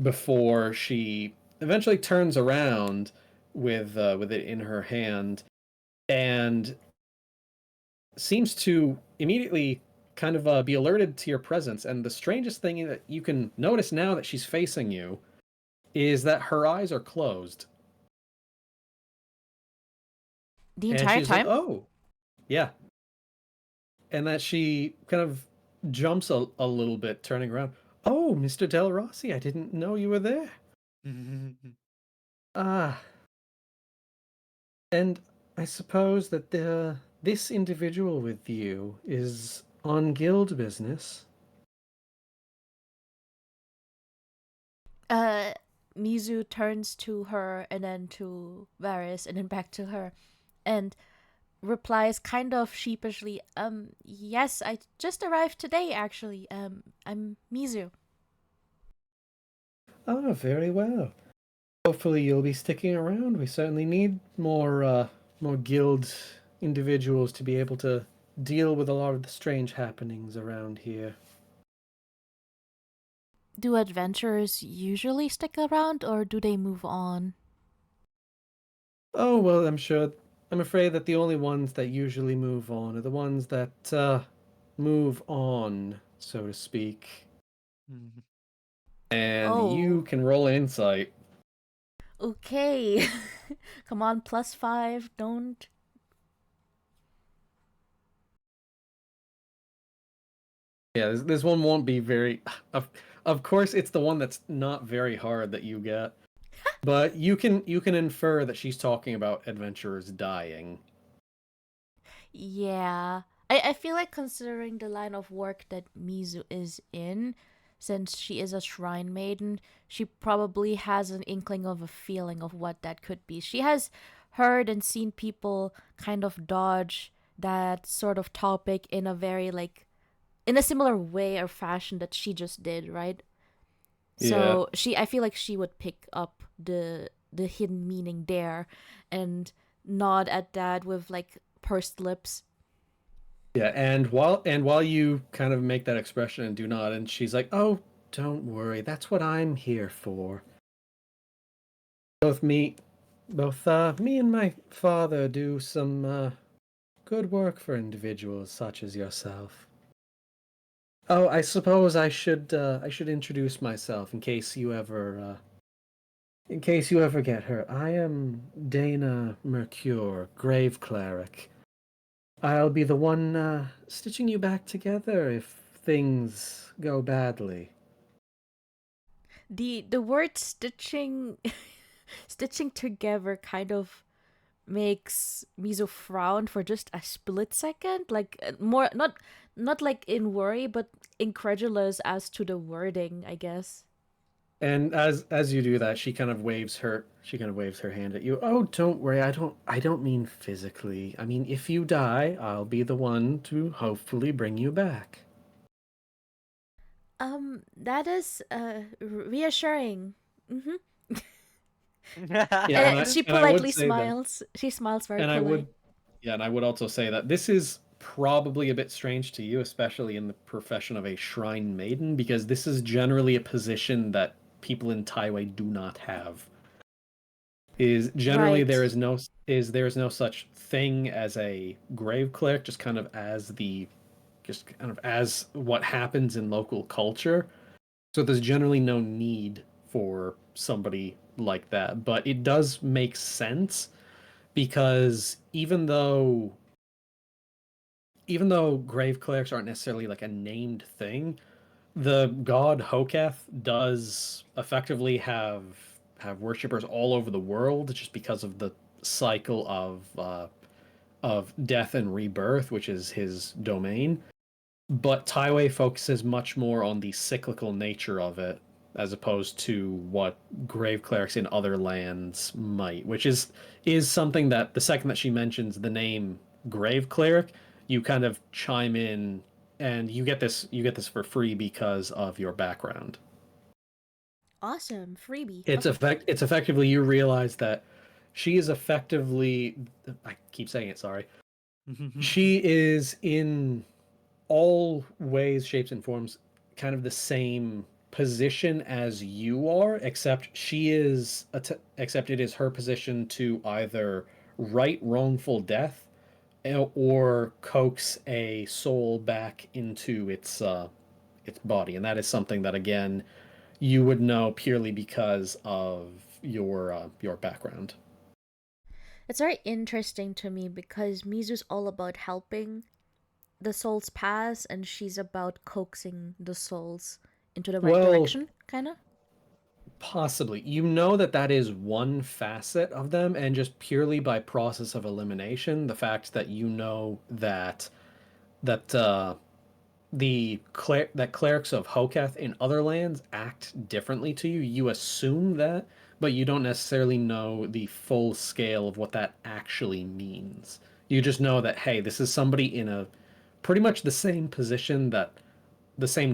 before she eventually turns around with it in her hand and seems to immediately kind of be alerted to your presence. And the strangest thing that you can notice now that she's facing you is that her eyes are closed. The And entire she's time? like, oh, yeah. And that she kind of jumps a little bit, turning around. Oh, Mr. Del Rossi, I didn't know you were there. Ah. And I suppose that this individual with you is on guild business. Mizu turns to her and then to Varys and then back to her and replies kind of sheepishly, yes, I just arrived today actually. I'm Mizu. Ah, very well. Hopefully you'll be sticking around. We certainly need more guild individuals to be able to deal with a lot of the strange happenings around here. Do adventurers usually stick around or do they move on? Oh, well, I'm afraid that the only ones that usually move on are the ones that move on, so to speak. And you Oh. can roll an insight. Okay. Come on, +5. Don't. Yeah, this one won't be very. Of course, it's the one that's not very hard that you get, but you can infer that she's talking about adventurers dying. Yeah. I feel like considering the line of work that Mizu is in, since she is a shrine maiden, she probably has an inkling of a feeling of what that could be. She has heard and seen people kind of dodge that sort of topic in a very like in a similar way or fashion that she just did, right? Yeah. So I feel like she would pick up the hidden meaning there and nod at that with like pursed lips. Yeah, and while you kind of make that expression and do not, and she's like, "Oh, don't worry, that's what I'm here for. Both me, me and my father do some good work for individuals such as yourself." Oh, I suppose I should introduce myself in case you ever In case you ever get hurt, I am Dana Mercure, Grave Cleric. I'll be the one stitching you back together if things go badly. The word stitching stitching together kind of makes Mizu frown for just a split second, like more not like in worry, but incredulous as to the wording, I guess. And as you do that, she kind of waves her hand at you. Oh, don't worry. I don't mean physically. I mean, if you die, I'll be the one to hopefully bring you back. That is reassuring. Mm-hmm. Yeah, And she and I would politely say that. smiles. She smiles very And I polite. would Yeah, and I would also say that this is probably a bit strange to you, especially in the profession of a shrine maiden, because this is generally a position that people in Taiwei do not have. Is generally Right. there is no such thing as a grave cleric, just kind of as what happens in local culture. So there's generally no need for somebody like that, but it does make sense because even though grave clerics aren't necessarily like a named thing, the god Hoketh does effectively have worshippers all over the world just because of the cycle of death and rebirth, which is his domain. But Taiwei focuses much more on the cyclical nature of it as opposed to what grave clerics in other lands might, which is something that the second that she mentions the name grave cleric, you kind of chime in and you get this for free because of your background. Awesome. Freebie. It's Okay. it's effectively you realize that she is effectively I keep saying it, sorry. She is in all ways, shapes, and forms kind of the same position as you are, except it is her position to either right wrongful death or coax a soul back into its body, and that is something that again you would know purely because of your background. It's very interesting to me because Mizu's all about helping the souls pass, and she's about coaxing the souls into the right Well, direction, kind of. possibly. You know that that is one facet of them, and just purely by process of elimination, the fact that you know that that clerics of Hoketh in other lands act differently to you. You assume that, but you don't necessarily know the full scale of what that actually means. You just know that hey, this is somebody in a pretty much the same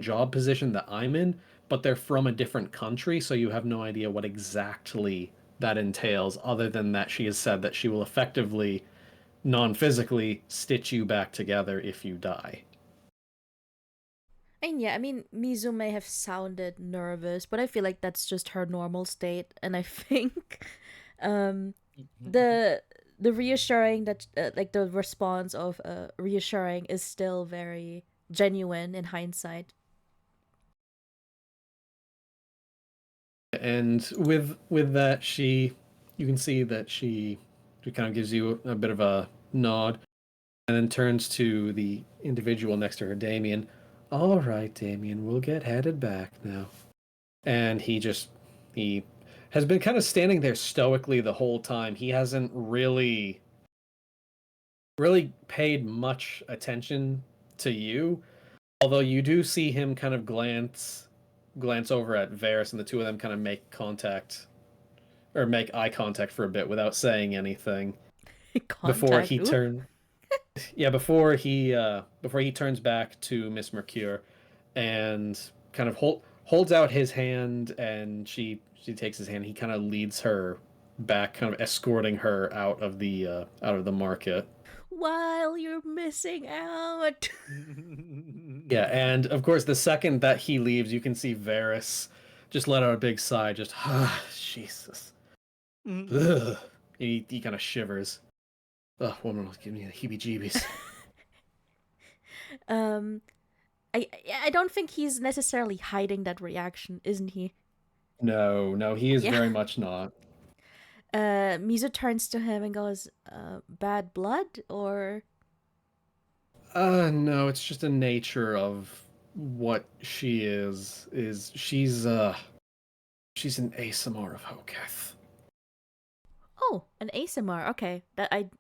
job position that I'm in, but they're from a different country, so you have no idea what exactly that entails, other than that she has said that she will effectively, non physically, stitch you back together if you die. And yeah, I mean, Mizu may have sounded nervous, but I feel like that's just her normal state. And I think um, the the reassuring that like the response of reassuring is still very genuine in hindsight. And with that, you can see that she kind of gives you a bit of a nod, and then turns to the individual next to her, Damien. All right, Damien, we'll get headed back now. And he has been kind of standing there stoically the whole time. He hasn't really paid much attention to you, although you do see him kind of glance over at Varys, and the two of them kind of make eye contact for a bit without saying anything before Contact. he Ooh. turn yeah before he turns back to Miss Mercure and kind of holds out his hand, and she takes his hand. He kind of leads her back, kind of escorting her out of the market. While you're missing out. Yeah, and of course, the second that he leaves, you can see Varys just let out a big sigh, just, ah, Jesus. Ugh. He kind of shivers. Ugh, woman was giving me the heebie-jeebies. um, I don't think he's necessarily hiding that reaction, isn't he? No, he is Yeah. very much not. Mizu turns to him and goes, bad blood or No, it's just the nature of what she is. She's an ASMR of Hoketh. oh, an ASMR. Okay, I'm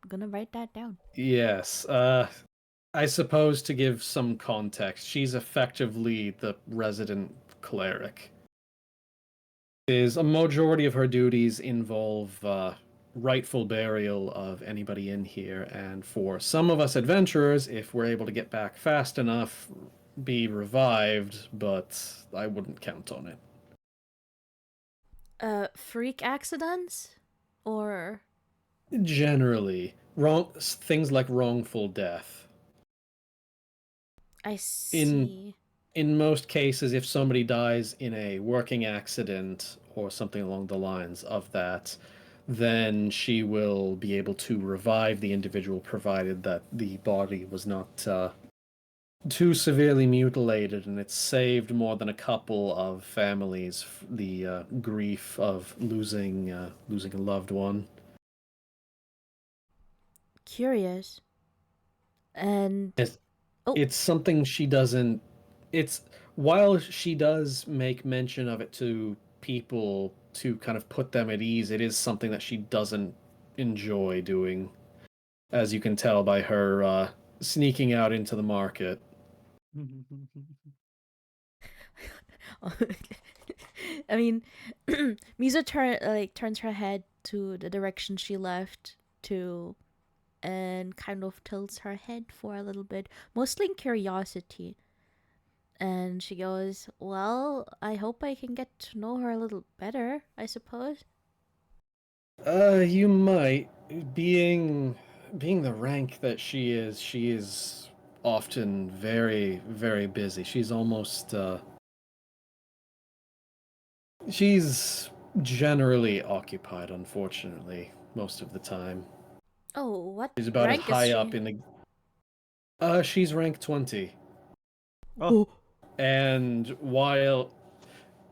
gonna write that down. Yes, I suppose to give some context, she's effectively the resident cleric. Is a majority of her duties involve rightful burial of anybody in here, and for some of us adventurers, if we're able to get back fast enough, be revived, but I wouldn't count on it. Freak accidents or Generally, things like wrongful death. I In see. in most cases, if somebody dies in a working accident or something along the lines of that, then she will be able to revive the individual, provided that the body was not too severely mutilated, and it's saved more than a couple of families the grief of losing a loved one. Curious. And It's, oh, it's something she doesn't. It's while she does make mention of it to people to kind of put them at ease, it is something that she doesn't enjoy doing, as you can tell by her sneaking out into the market. I mean, Mizu turns her head to the direction she left to, and kind of tilts her head for a little bit, mostly in curiosity. And she goes, "Well, I hope I can get to know her a little better, I suppose." You might, being the rank that she is often very, very busy. She's generally occupied, unfortunately, most of the time. Oh, what She's about as rank is high she? up in the. She's rank 20. Oh, And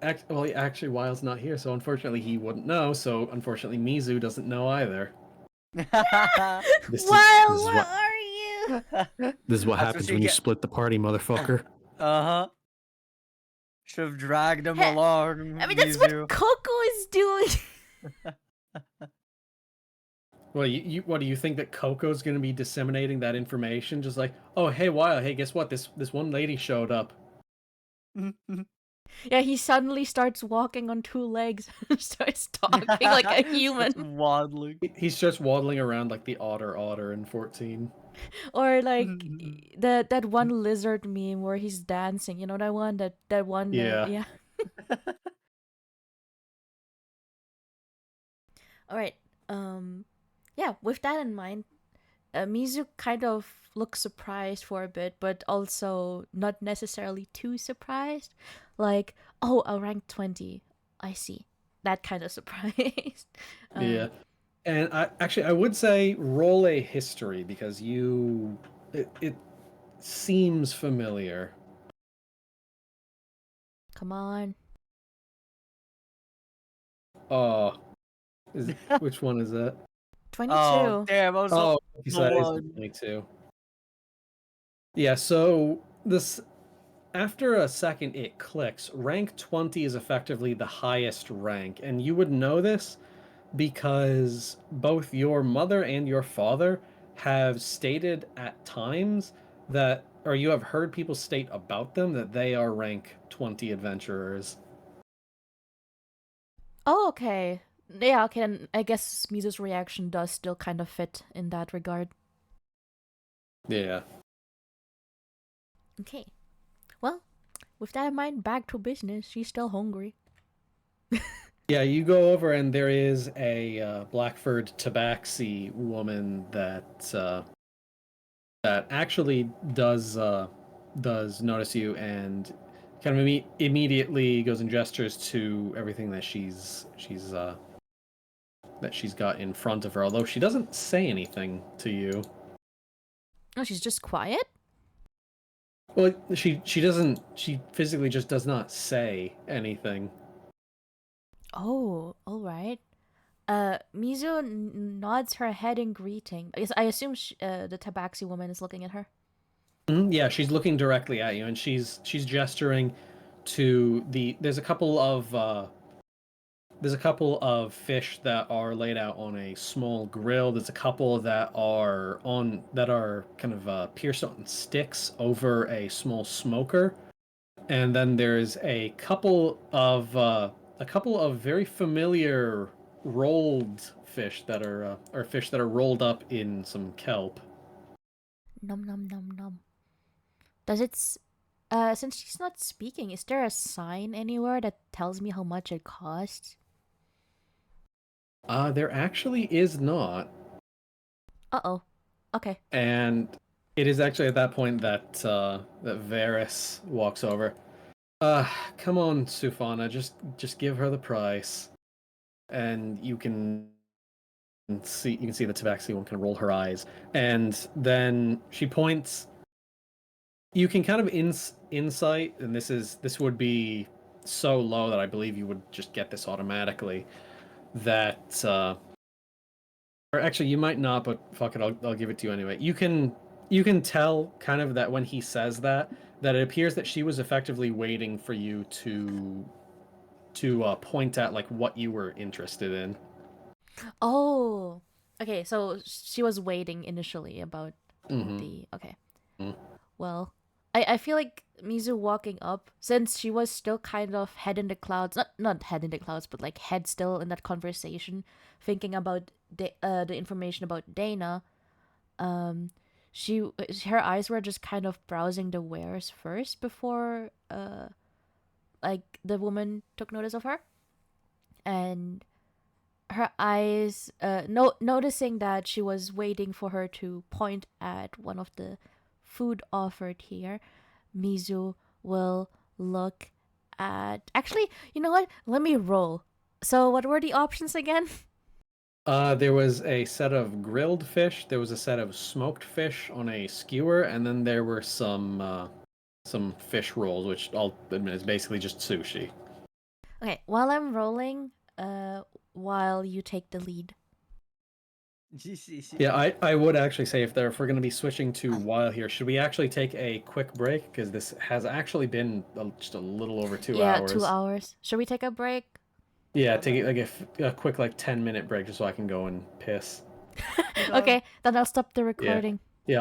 actually, Wyle's not here, so unfortunately he wouldn't know. So unfortunately, Mizu doesn't know either. This is Well, what where are you? this is what That's what happens she when you get- split the party, motherfucker. Uh-huh. Should have dragged him Heh, along, I mean, that's Mizu. what Coco is doing. Well, what do you think that Coco's going to be disseminating that information? Just like, oh hey, Wyle, hey, guess what? This one lady showed up. Yeah, he suddenly starts walking on two legs and starts talking like a human. Just waddling. He starts waddling around like the otter in 14. Or like that one lizard meme where he's dancing. You know that one? That one. Yeah. Yeah. All right. Yeah. With that in mind, Mizu kind of looks surprised for a bit, but also not necessarily too surprised. Like, oh, a rank 20. I see. That kind of surprised. Yeah. And I would say roll a history because it seems familiar. Come on. Which one is that? 22. Oh, damn, I was Oh, the so that is one. 22. Yeah, so this after a second it clicks. Rank 20 is effectively the highest rank, and you would know this because both your mother and your father have stated at times that, or you have heard people state about them that they are rank 20 adventurers. Oh, okay. Yeah, okay, then I guess Mizu's reaction does still kind of fit in that regard. Yeah. Okay. Well, with that in mind, back to business. She's still hungry. Yeah, you go over and there is a Blackford Tabaxi woman that actually does notice you and kind of immediately goes and gestures to everything that she's got in front of her, although she doesn't say anything to you. Oh, she's just quiet? Well, she physically just does not say anything. Oh, all right. Mizu nods her head in greeting. I assume the tabaxi woman is looking at her. Yeah, she's looking directly at you, and she's gesturing to there's a couple of fish that are laid out on a small grill. There's a couple that are kind of pierced on sticks over a small smoker, and then there's a couple of very familiar rolled fish that are rolled up in some kelp. Nom nom nom nom. Since she's not speaking, is there a sign anywhere that tells me how much it costs? There actually is not. Uh-oh. Okay. And it is actually at that point that Varys walks over. Come on, Sufana, just give her the price. And you can see the Tabaxi one can roll her eyes. And then she points. You can kind of insight, and this would be so low that I believe you would just get this automatically. That or actually, you might not, but fuck it, I'll give it to you anyway. You can tell kind of that when he says that it appears that she was effectively waiting for you to point at like what you were interested in. Oh. Okay, so she was waiting initially about Mm-hmm. the... Okay. Mhm. Well, I feel like Mizu walking up, since she was still kind of head in the clouds, not head in the clouds, but like head still in that conversation, thinking about the information about Dana, her eyes were just kind of browsing the wares first before like the woman took notice of her, and her eyes noticing that she was waiting for her to point at one of the food offered here, Mizu will look at... Actually, you know what? Let me roll. So what were the options again? There was a set of grilled fish, there was a set of smoked fish on a skewer, and then there were some fish rolls, which I'll admit is basically just sushi. Okay, while I'm rolling, while you take the lead. Yeah, I would actually say if we're going to be switching to Wylle here, should we actually take a quick break? Because this has actually been just a little over 2 Yeah, hours. 2 hours. Should we take a break? Yeah, take like a quick like 10-minute break just so I can go and piss. Okay, then I'll stop the recording. Yeah,